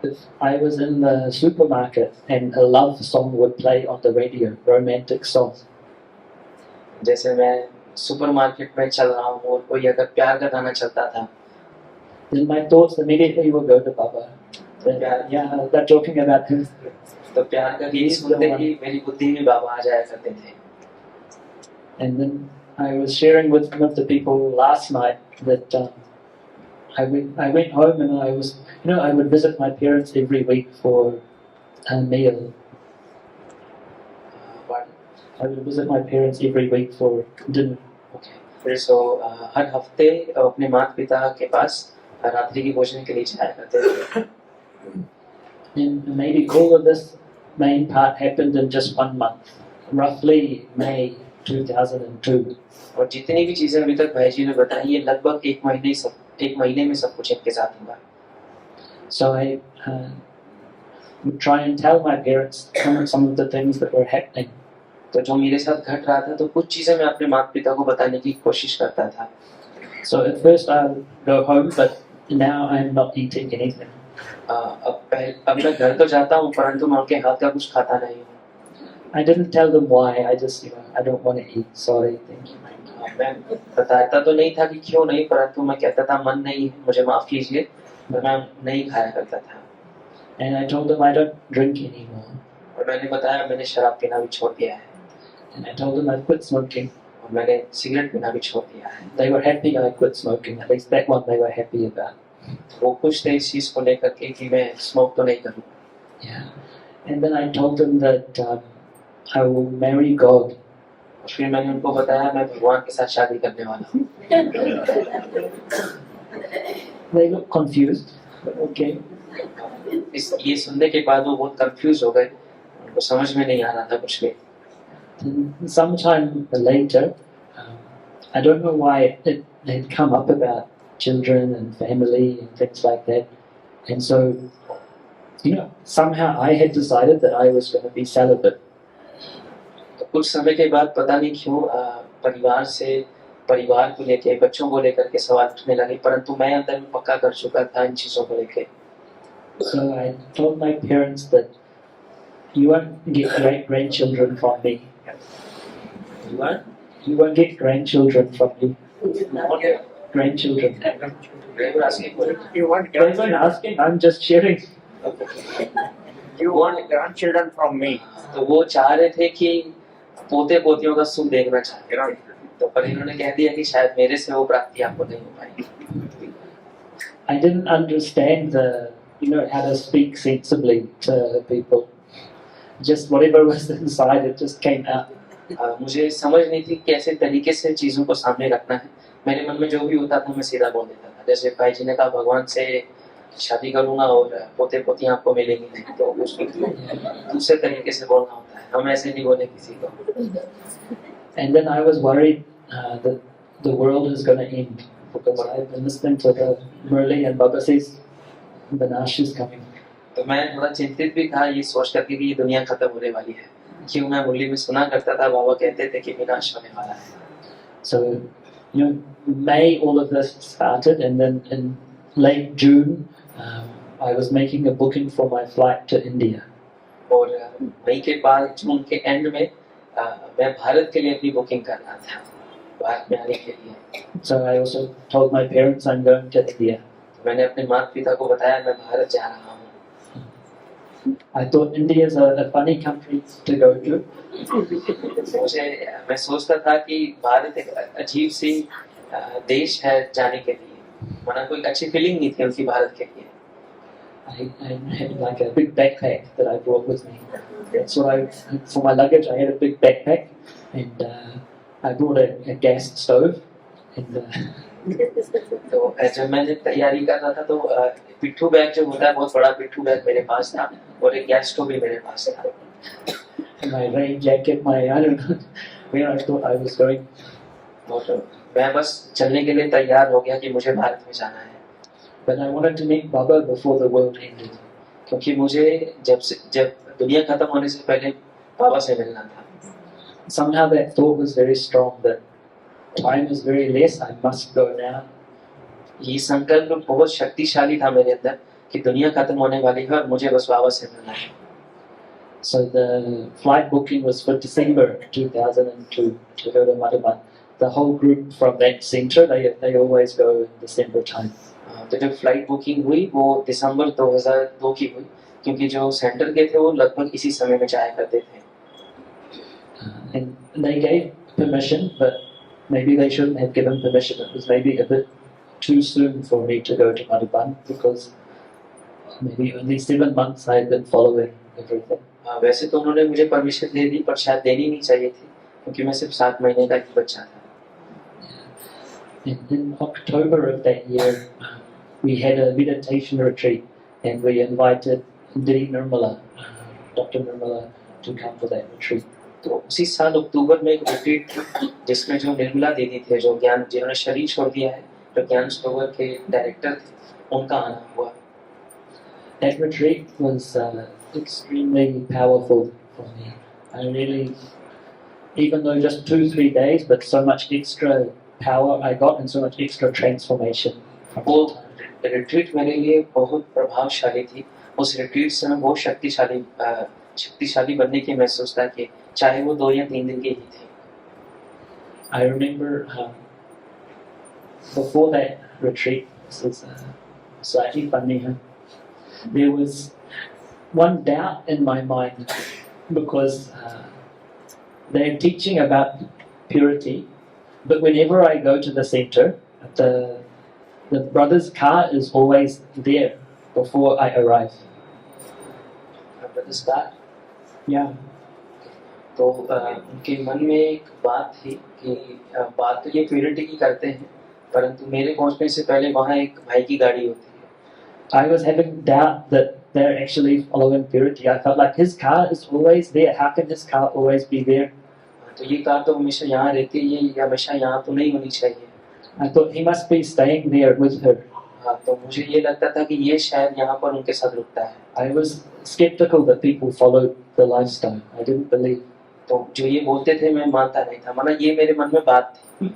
if I was in the supermarket and a love song would play on the radio, romantic song. जैसे मैं सुपरमार्केट में चल रहा हूँ और कोई अगर प्यार का गाना चलता था, then my thoughts immediately would go to Baba. Yeah, they're talking about him. तो प्यार का गीत सुनते ही मेरी बुद्धि में बाबा आ जाया करते थे. And then I was sharing with some of the people last night that I went home and I would visit my parents every week for a meal. I would visit my parents every week for dinner. Okay. So हर हफ्ते अपने माता पिता के पास रात्रि की भोजन के लिए जाया करते थे. And maybe all of this main part happened in just 1 month, roughly May 2002. और जितनी भी चीजें अभी तक भाई जी ने बताई ये लगभग एक महीने में सब कुछ इनके साथ हुआ. So I would try and tell my parents some of the things that were happening. तो जो मेरे साथ घट रहा था तो कुछ चीजें मैं अपने माता पिता को बताने की कोशिश करता था. So at first I would go home, but now I'm not eating anything. अब मैं घर तो जाता हूँ परंतु मैं उनके हाथ का कुछ खाता नहीं हूँ। I didn't tell them why. I just, I don't want to eat. Sorry, thank you. मैं बताता तो नहीं था कि क्यों नहीं, परंतु मैं कहता था मन नहीं है, मुझे माफ कीजिए, पर मैं नहीं खाया करता था। And I told them I don't drink anymore. और मैंने बताया मैंने शराब पीना भी छोड़ दिया है, And I told them I've quit smoking. और मैंने सिगरेट पीना भी छोड़ दिया है। They were happy I quit smoking. At least that one they were happy about. वो खुश थे इस चीज को लेकर के कि मैं स्मोक तो नहीं करूँ। Yeah. And then I told them that I will marry God. और फिर मैंने उनको बताया मैं भगवान के साथ शादी करने वाला हूँ। They looked confused, but okay. ये सुनने के बाद वो बहुत कंफ्यूज हो गए, उनको समझ में नहीं आ रहा था कुछ भी। Then sometime later, I don't know why it had come up about children and family and things like that. And so, somehow I had decided that I was going to be celibate. तो कुछ समय के बाद पता नहीं क्यों परिवार को लेके बच्चों को लेकर के सवाल उठने लगे, परंतु मैं अंदर में पक्का कर चुका था इन चीजों को लेके। So I told my parents that you won't get great grandchildren from me. You won't get grandchildren from me. Grandchildren. They were asking for it. You want They weren't asking. I'm just sharing. you want grandchildren from me. तो वो चाह रहे थे कि पोते पोतियों का सुख देखना चाहते You know, तो पर इन्होंने कह दिया कि शायद मेरे से वो प्राप्ति आपको नहीं हो पाएगी। I didn't understand how to speak sensibly to people. Just whatever was inside, it just came out. मुझे समझ नहीं थी कैसे तरीके से चीजों को सामने रखना है। मेरे मन में जो भी होता था मैं सीधा बोल देता था। जैसे भाई जी ने कहा भगवान से शादी करूंगा और पोते पोतियां आपको मिलेंगी नहीं, तो उसको दूसरे तरीके से बोलना होता है, हम ऐसे नहीं बोले किसी को। And then I was worried that the world is going to end because I've been listening to the Murli and Baba says Vinash is coming. तो मैं थोड़ा चिंतित भी था ये सोच करके कि ये दुनिया खत्म होने वाली है, क्यों मैं मुरली में सुना करता था बाबा कहते थे कि विनाश होने वाला है। So, May all of this started, and then in late June, I was making a booking for my flight to India. और मई के बाद जून के एंड में मैं भारत के लिए अपनी बुकिंग कर रहा था, भारत में आने के लिए। So I also told my parents I'm going to India. मैंने अपने माता पिता को बताया मैं भारत जा रहा हूँ। I thought India is a funny country to go to. मैं सोचता था कि भारत एक अजीब सी देश है जाने के लिए, मना कोई अच्छी फीलिंग नहीं थी उनकी भारत के लिए। I had like a big backpack that I brought with me. That's what for my luggage I had a big backpack, and I brought a gas stove. And तो जब मैंने तैयारी कर रहा था तो पिट्ठू बैग जो होता है बहुत बड़ा पिट्ठू बैग मेरे पास था और एक गैस स्टोव भी मेरे पास था। my rain jacket, I don't know where I thought I was going. और मैं बस चलने के लिए तैयार हो गया कि मुझे भारत में जाना है। But I wanted to meet Baba before the world ended. क्योंकि मुझे जब दुनिया खत्म होने से पहले बाबा से मिलना था। Somehow that thought was very strong that time is very less, I must go now. ये संकल्प बहुत शक्तिशाली था मेरे अंदर कि दुनिया खत्म होने वाली है और मुझे बस बाबा से मिलना है। So the flight booking was for December 2002 to go to Madhuban. The whole group from that centre, they always go in December time. तो जब फ्लाइट बुकिंग हुई वो दिसंबर 2002 की हुई, क्योंकि जो सेंटर के थे वो लगभग इसी समय में जाया करते थे। And they gave permission, but maybe they shouldn't have given permission. It was maybe a bit too soon for me to go to Madhuban because maybe only 7 months I had been following everything. वैसे तो उन्होंने मुझे permission दे दी पर शायद देनी नहीं चाहिए थी क्योंकि मैं सिर्फ 7 महीने का ही बच्चा था। In October of that year, we had a meditation retreat and we invited Didi Nirmala, Dr. Nirmala, to come for that retreat. तो उसी साल अक्टूबर में एक रिट्रीट थी जिसमें जो निर्मला दीदी थे जिन्होंने शरीर छोड़ दिया है, जो ज्ञान सरोवर के डायरेक्टर थे, उनका आना हुआ। That retreat was extremely powerful for me. I really, even though just 2-3 days, but so much extra power I got and so much extra transformation from that time. Retreat मेरे लिए बहुत प्रभावशाली थी। उस रिट्रीट से मैं बहुत शक्तिशाली बनने की महसूस था कि चाहे वो 2 या 3 दिन की ही थी। I remember before that retreat, this is slightly funny, huh? There was one doubt in my mind because they're teaching about purity, but whenever I go to the center, the brother's car is always there before I arrive. Brothers का Yeah. तो उनके मन में एक बात थी कि बात तो ये प्योरिटी की करते हैं, परंतु मेरे पहुंचने से पहले वहाँ एक भाई की गाड़ी होती है। I was having doubt that they're actually following purity. I felt like his car is always there. How can his car always be there? तो ये कार तो हमेशा यहाँ रहती है, ये हमेशा यहाँ तो नहीं होनी चाहिए। I thought he must be staying there with her. हाँ, तो मुझे ये लगता था कि ये शायद यहाँ पर उनके साथ रुकता है। I was skeptical that people followed the lifestyle. I didn't believe. तो जो ये बोलते थे मैं मानता नहीं था, माना ये मेरे मन में बात थी।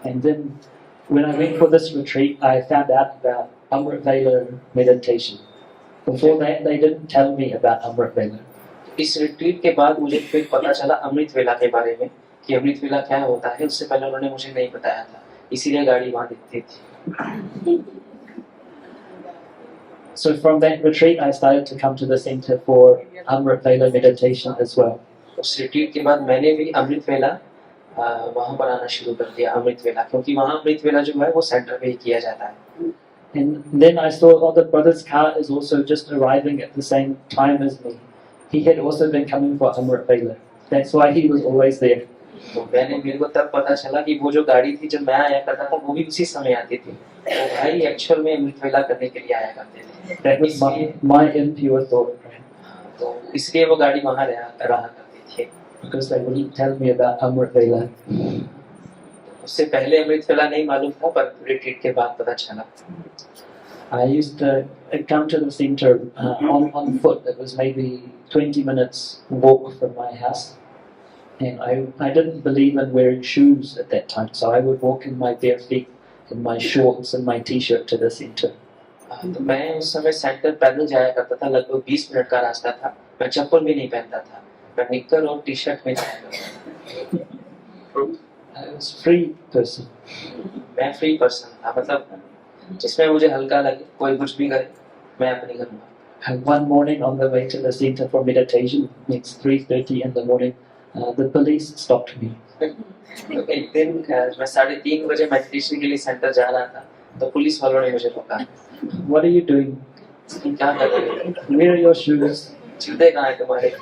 And then when I went for this retreat, I found out about Amrit Vela meditation. Before that, they didn't tell me about Amrit Vela. इस रिट्रीट के बाद मुझे फिर पता चला अमृत वेला के बारे में कि अमृत वेला क्या होता है। उससे पहले उन्होंने मुझे नहीं बताया था, इसीलिए गाड़ी वहाँ दिखती थी। So from that retreat, I started to come to the center for Amrit Vela meditation as well. उस रिट्रीट के बाद मैंने भी अमृत वेला वहाँ पर आना शुरू कर दिया, अमृत वेला, क्योंकि वहाँ अमृत वेला जो है वो सेंटर पे ही किया जाता है। And then I saw, oh, the brother's car is also just arriving at the same time as me. He had also been coming for Amrit Vela. That's why he was always there. तो मेरे को तब पता चला कि वो जो गाड़ी थी जब मैं आया करता था वो भी उसी समय आती थी। तो भाई एक्चुअल में अमृत वेला करने के लिए आया करते थे। That was my impure thought, right? तो इसलिए वो गाड़ी वहाँ रहा करती थी। Because they wouldn't tell me about Amrit Vela. उससे पहले अमृत वेला नहीं मालूम था, पर रिट्रीट के बाद पता चला। I used to come to the center on foot. It was maybe 20 minutes walk from my house. And I didn't believe in wearing shoes at that time, so I would walk in my bare feet, in my shorts and my t-shirt to the center. तो मैं उस समय centre पैदल जाया करता था, लगभग 20 minute का रास्ता था। मैं चप्पल भी नहीं पहनता था, मैं निक्कर और टी शर्ट में जाया करता था। I was a free person. मैं फ्री पर्सन था, मतलब जिसमें मुझे हल्का लगे, कोई कुछ भी करे, मैं अपनी करूँगा। And one morning on the way to the center for meditation, it's 3:30 in the morning, the police stopped me. तो एक दिन मैं 3:30 बजे मेडिटेशन के लिए सेंटर जा रहा था, तो पुलिस वालों ने मुझे रोका। What are you doing? तुम क्या कर रहे हो? Where are your shoes? जूते कहाँ हैं तुम्हारे?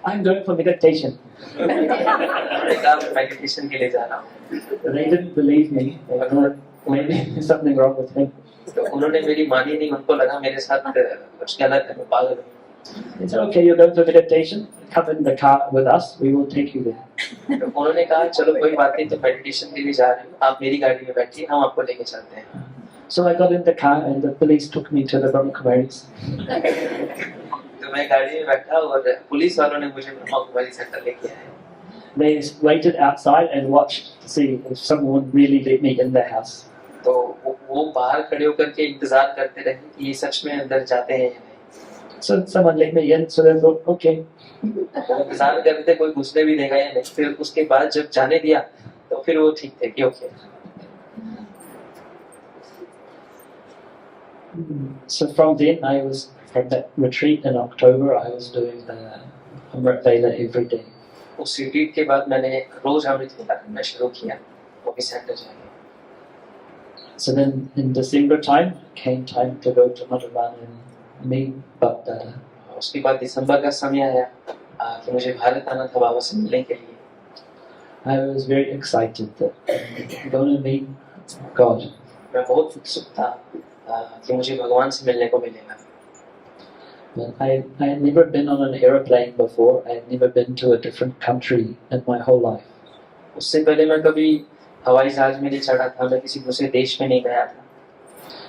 I'm going for meditation. मैंने कहा मैं मेडिटेशन के लिए जा रहा हूँ। They didn't believe me. They thought maybe there's something wrong with him. तो उन्होंने मेरी मानी नहीं, उनको लगा मेरे साथ कुछ गलत है, मैं पागल हूँ। It's okay, you're going for meditation. Come in the car with us. We will take you there. तो उन्होंने कहा चलो कोई बात नहीं, तो मेडिटेशन के लिए जा रहे हो, आप मेरी गाड़ी में बैठिए, हम आपको लेके चलते हैं। So I got in the car and the police took me to the Brahma Kumaris. तो मैं गाड़ी में बैठा और पुलिस वालों ने मुझे ब्रह्मा कुमारी सेंटर लेके आए। They waited outside and watched to see if someone really let me in the house. तो वो बाहर खड़े होकर के इंतजार करते रहे कि ये सच में अंदर जाते हैं या नहीं। So someone let me in, so they thought, okay. वो इंतजार कर रहे थे कोई घुसने भी देगा या नहीं। फिर उसके बाद जब जाने दिया तो फिर वो ठीक थे कि okay. So from then from that retreat in October, I was doing the Amrit Vela every day. उस रिट्रीट के बाद मैंने रोज अमृत वेला करना शुरू किया, वो भी सेंटर जाके। So then in December time, came time to go to Madhavan and meet Bapdada. उसके बाद दिसंबर का समय आया कि मुझे भारत आना था बाबा से मिलने के लिए। I was very excited that I'm going to meet God. मैं बहुत उत्सुक था कि मुझे भगवान से मिलने को मिलेगा। But I had never been on an aeroplane before. I had never been to a different country in my whole life. उससे पहले मैं कभी हवाई जहाज में नहीं चढ़ा था, मैं किसी दूसरे देश में नहीं गया था।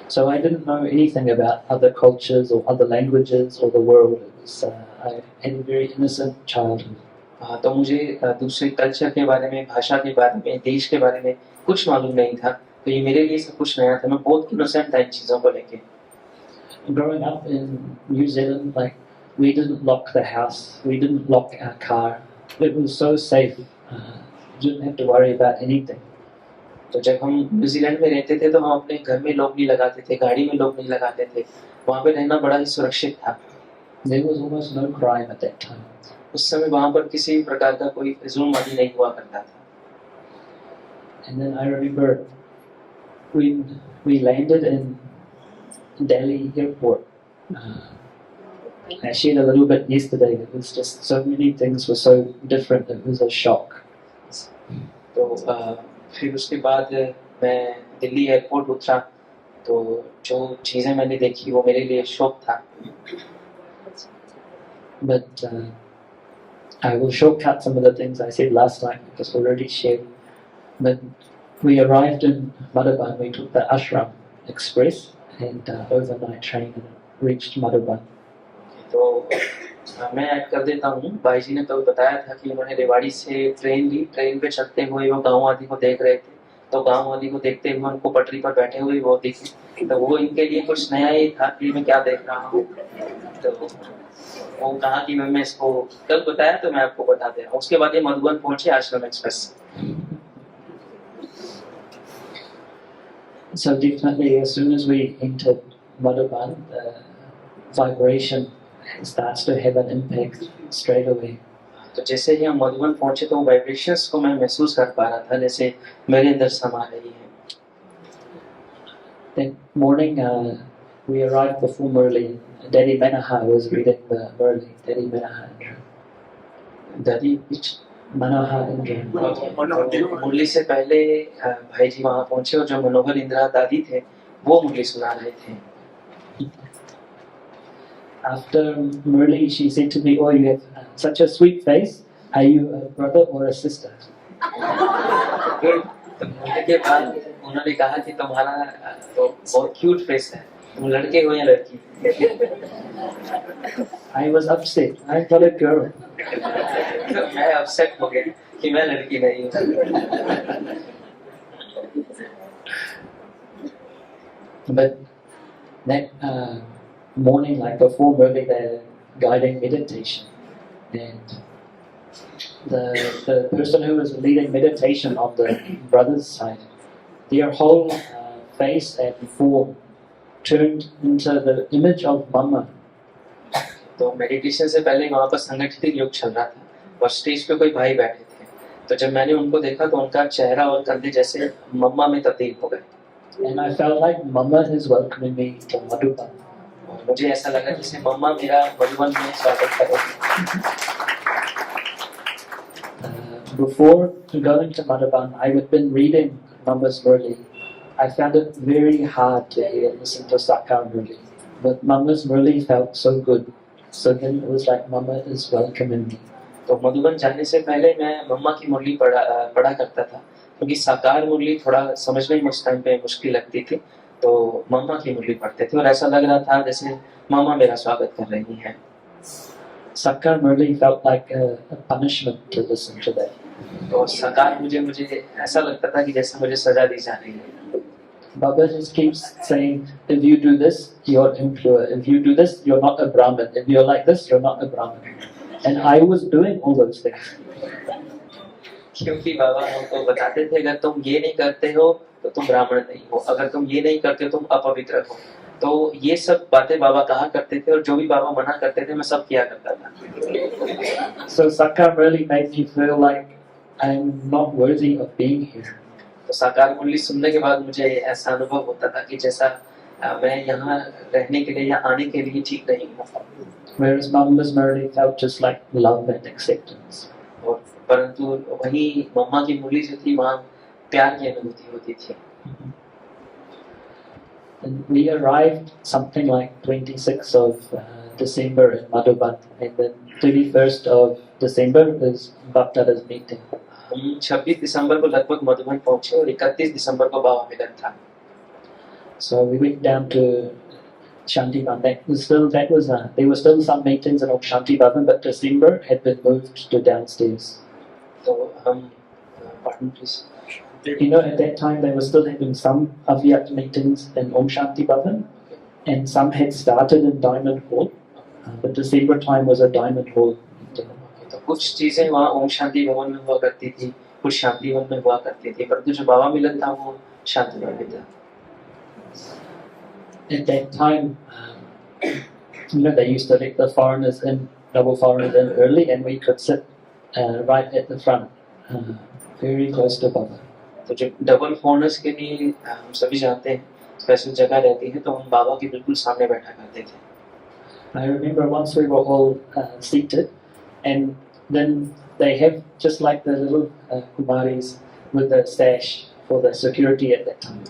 So I didn't know anything about other cultures or other languages or the world. It was, I had a very innocent childhood. तो मुझे दूसरे कल्चर के बारे में, भाषा के बारे में, देश के बारे में कुछ मालूम नहीं था। तो ये मेरे लिए सब कुछ नया था, मैं बहुत इनोसेंट था इन चीज़ों को लेके। Growing up in New Zealand, like we didn't lock the house, we didn't lock our car. It was so safe. You didn't have to worry about anything. तो जब हम न्यूजीलैंड में रहते थे तो हम अपने घर में लॉक नहीं लगाते थे, गाड़ी में लॉक नहीं लगाते थे, वहाँ पे रहना बड़ा ही सुरक्षित था। There was almost no crime at that time. उस समय वहाँ पर किसी भी प्रकार का कोई जुल्म नहीं हुआ करता था। And then I remember when we landed in Delhi airport. I shared a little bit yesterday. It was just so many things were so different. It was a shock. तो फिर उसके बाद मैं दिल्ली एयरपोर्ट उतरा, तो जो चीज़ें मैंने देखी वो मेरे लिए शॉक था। But I will shortcut some of the things I said last time because already shared. But we arrived in Madhuban. We took the Ashram Express and overnight train and reached Madhuban. तो मैं add कर देता हूँ, भाई जी ने कल बताया था कि उन्होंने रेवाड़ी से ट्रेन ली, ट्रेन पे चढ़ते हुए वो गाँव आदि को देख रहे थे, तो गाँव आदि को देखते हुए उनको पटरी पर बैठे हुए वो दिखे, तो वो इनके लिए कुछ नया ही था कि मैं क्या देख रहा हूँ। तो वो कहा कि मैं इसको कल बताया तो मैं आपको बता दे रहा हूँ। उसके बाद ये मधुबन पहुंचे आश्रम express. So definitely, as soon as we entered Madhuban, the vibration starts to have an impact straight away. तो जैसे ही हम मधुबन पहुंचे तो वाइब्रेशंस को मैं महसूस कर पा रहा था, जैसे मेरे अंदर समा रही है। That morning, we arrived before Murli. Daddy Manaha was reading the Murli. Daddy Manaha Indra. दादी कुछ Manohar Indra. मुरली से पहले भाई जी वहाँ पहुंचे और जो मनोहर इंदिरा दादी थे वो मुरली सुना रहे थे। After Murli, she said to me, "Oh, you have such a sweet face. Are you a brother or a sister?" के बाद उन्होंने कहा कि तुम्हारा तो बहुत क्यूट फेस है, तुम लड़के हो या लड़की? I was upset. I got a girl. मैं अपसेट हो गया कि मैं लड़की नहीं हूँ। But that morning, like before Murli, they're guiding meditation, and the person who was leading meditation on the brother's side, their whole face and form turned into the image of Mama. तो meditation से पहले वहाँ पर संगठित योग चल रहा था और स्टेज पे कोई भाई बैठे थे, तो जब मैंने उनको देखा तो उनका चेहरा और कंधे जैसे मम्मा में तब्दील हो गए। And I felt like Mama is welcoming me to Madhuban. और मुझे ऐसा लगा जैसे मम्मा मेरा मधुबन में स्वागत करेगी। Before going to Madhuban, I had been reading Mama's Murli. I found it very hard to listen to Sakar Murli, but Mama's Murli felt so good. So then it was like Mama is welcoming me. तो मधुबन जाने से पहले मैं मम्मा की मुरली पढ़ा करता था, क्योंकि साकार मुरली थोड़ा समझने में उस टाइम पे मुश्किल लगती थी, तो मम्मा की मुरली पढ़ते थे और ऐसा लग रहा था जैसे मम्मा मेरा स्वागत कर रही हैं। Sakar Murli felt like a punishment to listen to that. तो साकार मुझे ऐसा लगता था कि जैसे मुझे सजा दी जा रही है। Baba just keeps saying, if you do this, you're impure. If you do this, you're not a Brahmin. If you're like this, you're not a Brahmin. And I was doing all those things. क्योंकि बाबा हमको बताते थे अगर तुम ये नहीं करते हो तो तुम ब्राह्मण नहीं हो, अगर तुम ये नहीं करते हो तुम अपवित्र हो। तो ये सब बातें बाबा कहा करते थे और जो भी बाबा मना करते थे मैं सब किया करता था। So Sakar really made me feel like I'm not worthy of being here. तो साकार मुरली सुनने के बाद मुझे ऐसा अनुभव होता था कि जैसा मैं यहाँ रहने के लिए या आने के लिए ठीक नहीं हूँ। Whereas Mama's Murli felt just like love and acceptance. और परंतु वही मम्मा की मुरली जो थी वहाँ प्यार की अनुभूति होती थी। And we arrived something like 26th of December in Madhuban, and then 31st of December is Bhaktada's meeting. हम 26 दिसंबर को लगभग मधुबन पहुंचे और 31 दिसंबर को बाबा मिलन था। So we went down to Shanti Bhavan. There were still some meetings in Shanti Bhavan, but December had been moved to downstairs. तो हम You know, at that time they were still having some Avyakt meetings in Om Shanti Bhavan, and some had started in Diamond Hall. But December time was a Diamond Hall meeting. तो कुछ चीजें वहाँ ओम शांति भवन में हुआ करती थी, कुछ शांति वन में हुआ करती थी, परंतु जो बाबा मिलन था वो शांति वन में था। At that time, you know, they used to let the foreigners in, double foreigners in early, and we could sit right at the front, very close to Baba. तो जो डबल फॉरनर्स के लिए हम सभी जानते हैं स्पेशल जगह रहती है, तो हम बाबा के बिल्कुल सामने बैठा करते थे। I remember once we were all seated, and then they have just like the little Kumaris with the sash for the security at that time.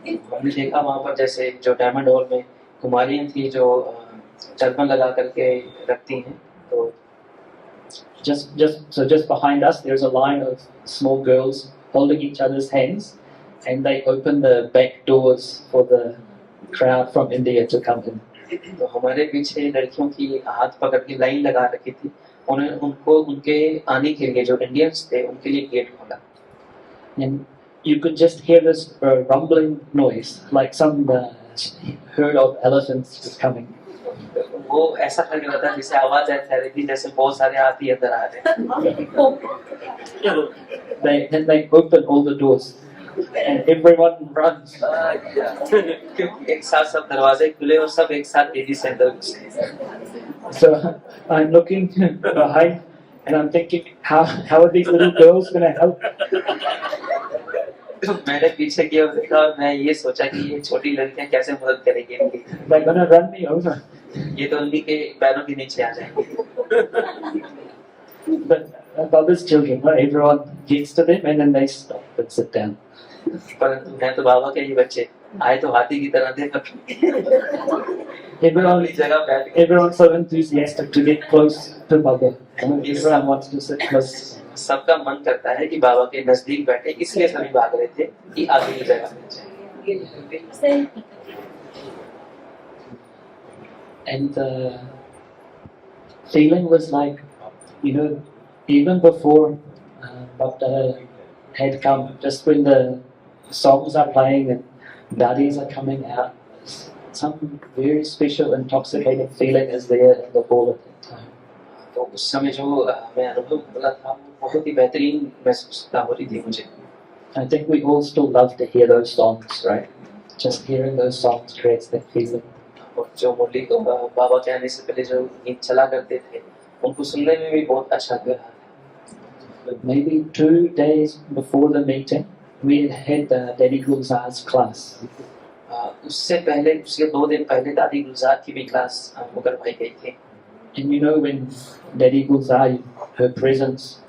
हमने देखा वहाँ पर जैसे जो डायमंड हॉल में कुमारियाँ थी जो चरपन लगा करके रखती हैं, तो just behind us there's a line of small girls holding each other's hands, and they open the back doors for the crowd from India to come in. तो हमारे पीछे लड़कियों की हाथ पकड़ के लाइन लगा रखी थी, उन्हें उनको उनके आने के लिए जो इंडियंस थे उनके लिए गेट खोला। And you could just hear this rumbling noise, like some herd of elephants was coming. वो ऐसा लग रहा था जैसे आवाज ऐसा रही थी जैसे बहुत सारे हाथी अंदर आ रहे। Then they open all the doors, and everyone runs. एक साथ सब दरवाजे खुले और सब एक साथ तेजी से अंदर घुसे। So I'm looking behind, and I'm thinking, how are these little girls going to help? तो मैंने पीछे की ओर देखा और मैं ये सोचा कि ये छोटी लड़कियां कैसे मदद करेंगी इनकी। They're going to run me over. ये तो उन्हीं के पैरों के नीचे आ जाएंगे। But Baba's children, right? Everyone gets to them, and then they stop and sit down. परंतु मैं तो बाबा के ही बच्चे आए तो हाथी की तरह थे, Everyone, अपनी जगह बैठ गए। everyone's so enthusiastic to get close to Baba. Everyone wants to sit close. सबका मन करता है कि बाबा के नजदीक बैठे, इसलिए सभी भाग रहे थे कि आगे की जगह मिल जाए। And the feeling was like, you know, even before Baba had come, just when the songs are playing and daddies are coming out, some very special intoxicating feeling is there in the hall at that time. तो उस समय जो मैं अनुभव मिला था वो बहुत ही बेहतरीन महसूसता हो रही थी मुझे। I think we all still love to hear those songs, right? Just hearing those songs creates that feeling. और जो मुरली को बाबा के आने से पहले जो गीत चला करते थे उनको सुनने में भी बहुत अच्छा लग रहा था। Maybe 2 days before the meeting, we had Daddy Gulzar's class. उससे 2 दिन पहले दादी गुलजार की भी क्लास हमको करवाई गई थी। And you know, when Daddy Gulzar, her presence,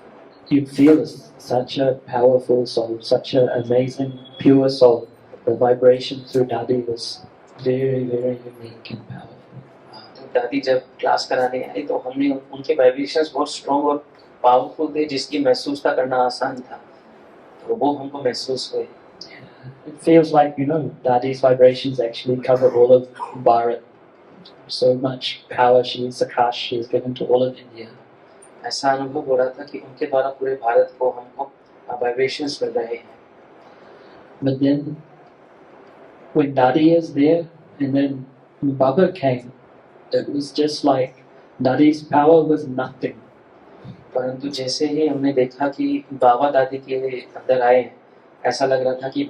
you feel such a powerful soul, such an amazing, pure soul. The vibration through Daddy was very, very unique and powerful. तो दादी जब क्लास कराने आई तो हमने उनके वाइब्रेशंस बहुत strong और powerful थे जिसकी महसूस करना आसान था, तो वो हमको महसूस हुए। It feels like, you know, Daddy's vibrations actually cover all of Bharat. So much power Akash she has given to all of India. ऐसा अनुभव हो रहा था कि उनके द्वारा पूरे भारत को हमको वाइब्रेशंस मिल रहे हैं। But then, when Daddy is there, and then Baba came, it was just like Daddy's power was nothing. परंतु जैसे ही हमने देखा कि बाबा दादी के अंदर आए, ऐसा लग रहा था कि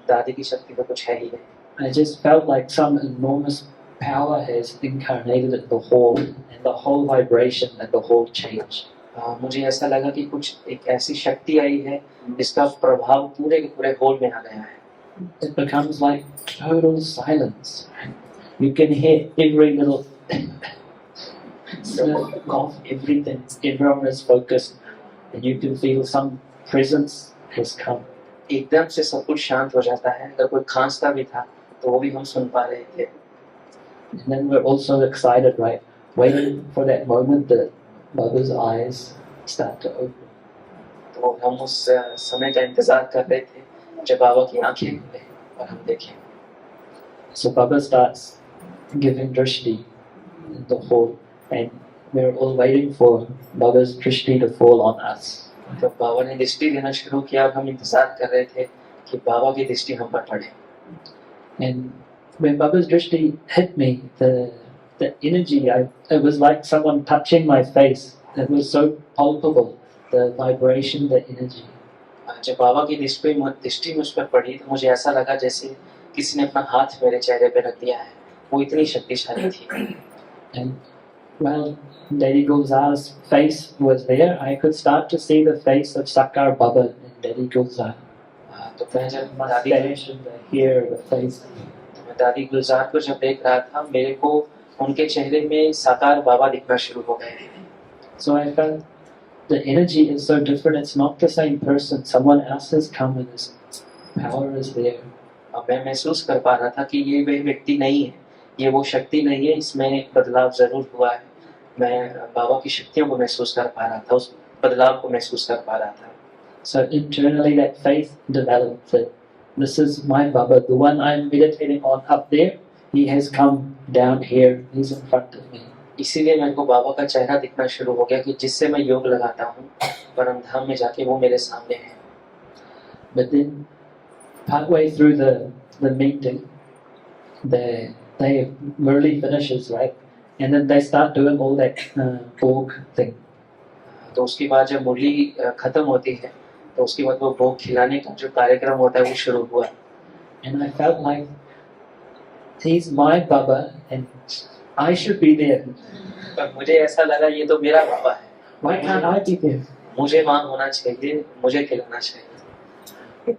दादी की शक्ति तो कुछ है ही नहीं। I just felt like some enormous power has incarnated in the hall, and the whole vibration and the whole changed. मुझे ऐसा लगा कि कुछ एक ऐसी शक्ति आई है जिसका प्रभाव पूरे के पूरे हॉल में आ गया है। It becomes like total silence. You can hear every little of everything. Everyone is focused, and you can feel some presence has come. एकदम से सब कुछ शांत हो जाता है, अगर कोई खांसता भी था तो वो भी हम सुन पा रहे थे। And then we're also excited, right? Waiting for that moment that Baba's eyes start to open. तो हम उस समय का इंतजार कर रहे थे जब बाबा की आंखें खुले और हम देखें। So Baba starts giving drishti in the hall, and we're all waiting for Baba's drishti to fall on us. तो बाबा ने दृष्टि देना शुरू किया और हम इंतजार कर रहे थे कि बाबा की दृष्टि हम पर पड़े। And when Baba's drishti hit me, the energy, it was like someone touching my face. It was so palpable, the vibration, the energy. जब बाबा की दृष्टि मुझ पर पड़ी तो मुझे ऐसा लगा जैसे किसी ने अपना हाथ मेरे चेहरे पे रख दिया है। वो इतनी शक्तिशाली थी। And while Daddy Gulzar's face was there, I could start to see the face of Sakar Baba and Daddy Gulzar. तो मैं जब Mustache and the hair, the face. मैं दादी गुलजार को जब देख रहा था मेरे को उनके चेहरे में साकार बाबा दिखना शुरू हो गए। So I felt the energy is so different. It's not the same person. Someone else has come and his power is there. अब मैं महसूस कर पा रहा था कि ये वह व्यक्ति नहीं है, ये वो शक्ति नहीं है, इसमें एक बदलाव जरूर हुआ है। मैं बाबा की शक्तियों को महसूस कर पा रहा था, उस बदलाव को महसूस कर पा रहा था। So internally that faith developed that this is my Baba, the one I'm meditating on up there. He has come down here. He's in front of me. इसीलिए मेरे को बाबा का चेहरा दिखना शुरू हो गया कि जिससे मैं योग लगाता हूँ परम धाम में जाके वो मेरे सामने है। But then partway through the meeting, they Murli finishes, right? And then they start doing all that Bhog thing. तो उसके बाद जब मुरली खत्म होती है तो उसके बाद वो भोग खिलाने का जो कार्यक्रम होता है वो शुरू हुआ। And I felt like he's my Baba and I should be there. पर मुझे ऐसा लगा ये तो मेरा बाबा है, Why can't I be there? मुझे वहाँ होना चाहिए, मुझे खिलाना चाहिए।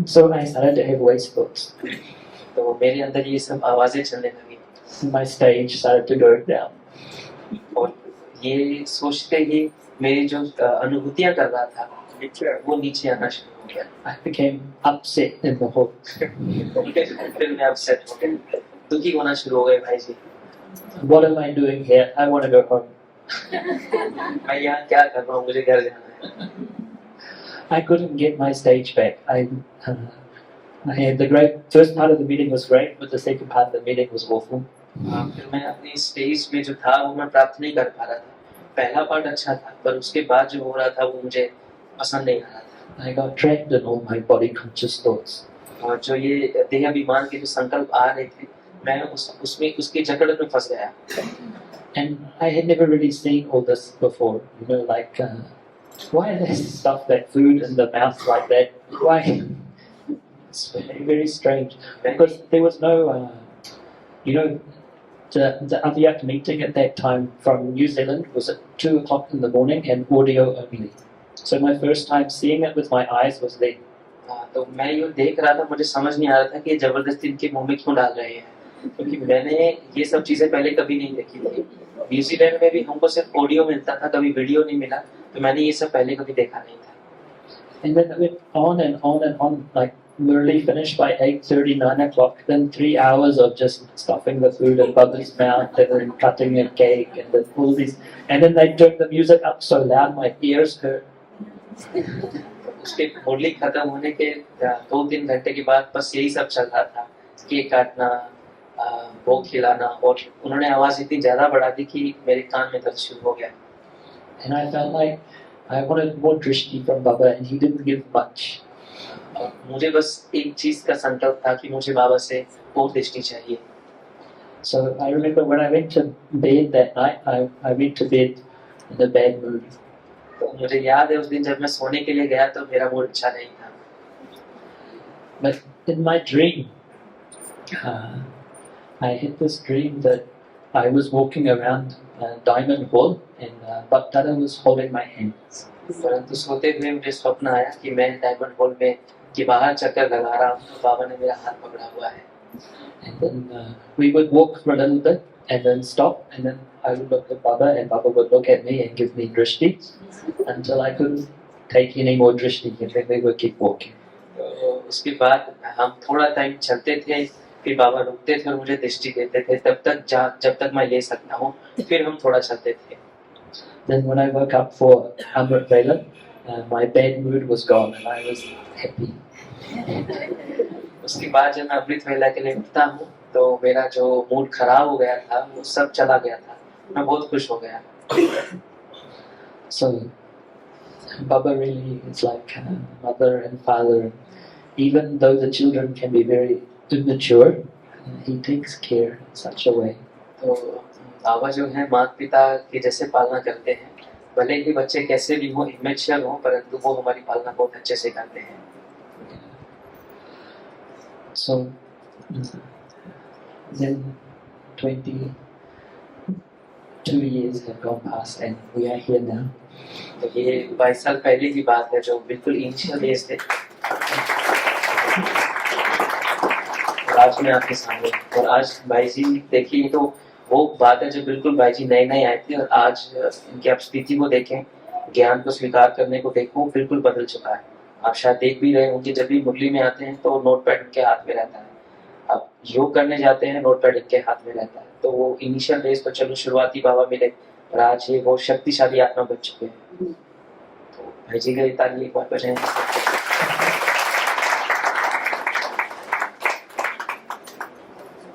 So I started to have waste thoughts. तो मेरे अंदर ये सब आवाजें चलने लगी My stage started to go down. और ये सोचते ही मेरी जो अनुभूतियां कर रहा था वो नीचे आना शुरू हो गया। I became upset in the hall. फिर मैं अपसेट हो गया, दुखी होना शुरू हो गए। भाई जी What am I doing here? I want to go home. मैं यहाँ क्या कर रहा हूँ, मुझे घर जाना है। I couldn't get my stage back. I had the great first part of the meeting was great, but the second part of the meeting was awful. फिर मैं अपनी स्टेज में जो था वो मैं प्राप्त नहीं कर पा रहा था। पहला पार्ट अच्छा था पर उसके बाद जो हो रहा था वो मुझे पसंद नहीं आ रहा था। I got trapped in all my body conscious thoughts. और जो ये देह अभिमान के जो संकल्प आ रहे थे मैं उसमें उसकी जकड़ में फंस गया। And I had never really seen all this before. You know, like why they stuff that food in the mouth like that? Why? It's very, very strange. Because there was no, you know, the Aviak meeting at that time from New Zealand was at 2 o'clock in the morning and audio only. So my first time seeing it with my eyes was there. तो मैं ये देख रहा था, मुझे समझ नहीं आ रहा था कि जबरदस्ती इनके मुंह में क्यों डाल रहे हैं, क्योंकि मैंने ये सब चीजें पहले कभी नहीं देखी थी। न्यूजीलैंड में भी हमको सिर्फ ऑडियो मिलता था, कभी वीडियो नहीं मिला, तो मैंने ये सब पहले कभी देखा नहीं था। And then it went on and on and on, like literally finished by 8:30, 9 o'clock. Then 3 hours of just stuffing the food in Bubba's mouth and then cutting a cake and then all these. And then they turned the music up so loud my ears hurt. उसके मुरली खत्म होने के 2-3 घंटे के बाद बस यही सब चल रहा था, केक काटना, भोग खिलाना, और उन्होंने आवाज इतनी ज्यादा बढ़ा दी कि मेरे कान में दर्द शुरू हो गया। And I felt like I wanted more drishti from Baba and he didn't give much. मुझे बस एक चीज का संकल्प था कि मुझे बाबा से और दृष्टि चाहिए। So I remember when I went to bed that night, I went to bed in a bad mood. तो मुझे याद है उस दिन जब मैं सोने के लिए गया तो मेरा मूड अच्छा नहीं था। But in my dream, I had this dream that I was walking around Diamond Hall and Bhaktara was holding my hands. परंतु सोते हुए मुझे स्वप्न आया कि मैं डायमंड हॉल में के बाहर चक्कर लगा रहा हूँ, तो बाबा ने मेरा हाथ पकड़ा हुआ है। And then we would walk for a little bit and then stop and then I would look at Baba and Baba would look at me and give me drishti until I couldn't take any more drishti and then we would keep walking. तो उसके बाद हम थोड़ा time चलते थे, फिर बाबा रुकते थे और मुझे दृष्टि देते थे जब तक मैं ले सकता हूँ, फिर हम थोड़ा चलते थे। Then when I woke up for Amrit Vela, my bad mood was gone and I was happy. उसके बाद जब मैं अमृत वेला के लिए उठता हूँ तो मेरा जो मूड खराब हो गया था वो सब चला गया था, मैं बहुत खुश हो गया। So Baba really is like mother and father. Even though the children can be very immature, he takes care in such a way. तो बाबा जो है माता पिता की जैसे पालना करते हैं, भले ही बच्चे कैसे भी हो, इमेच्योर हो, परंतु वो हमारी पालना बहुत अच्छे से करते हैं. So then 22 years have gone past and we are here now. तो ये 22 साल पहले की बात है, जो बिल्कुल इनिशियल एज थे, और आज मैं आपके सामने हूं. और आज भाई जी देखिए, तो वो बात है जब बिल्कुल भाई जी नए नए आए थे, और आज इनकी आप स्थिति को देखें, ज्ञान को स्वीकार करने को देखो, बिल्कुल बदल चुका है. आप शायद देख भी रहे होंगे, जब भी मुरली में आते हैं तो नोटपैड इनके हाथ में रहता है. आप योग करने जाते हैं, नोटपैड इनके हाथ में रहता है. तो वो इनिशियल डेज तो चलो शुरुआती बाबा मिले, और आज ये बहुत शक्तिशाली आत्मा बन चुके हैं. तो भाई जी का ताली एक बार बजाएं.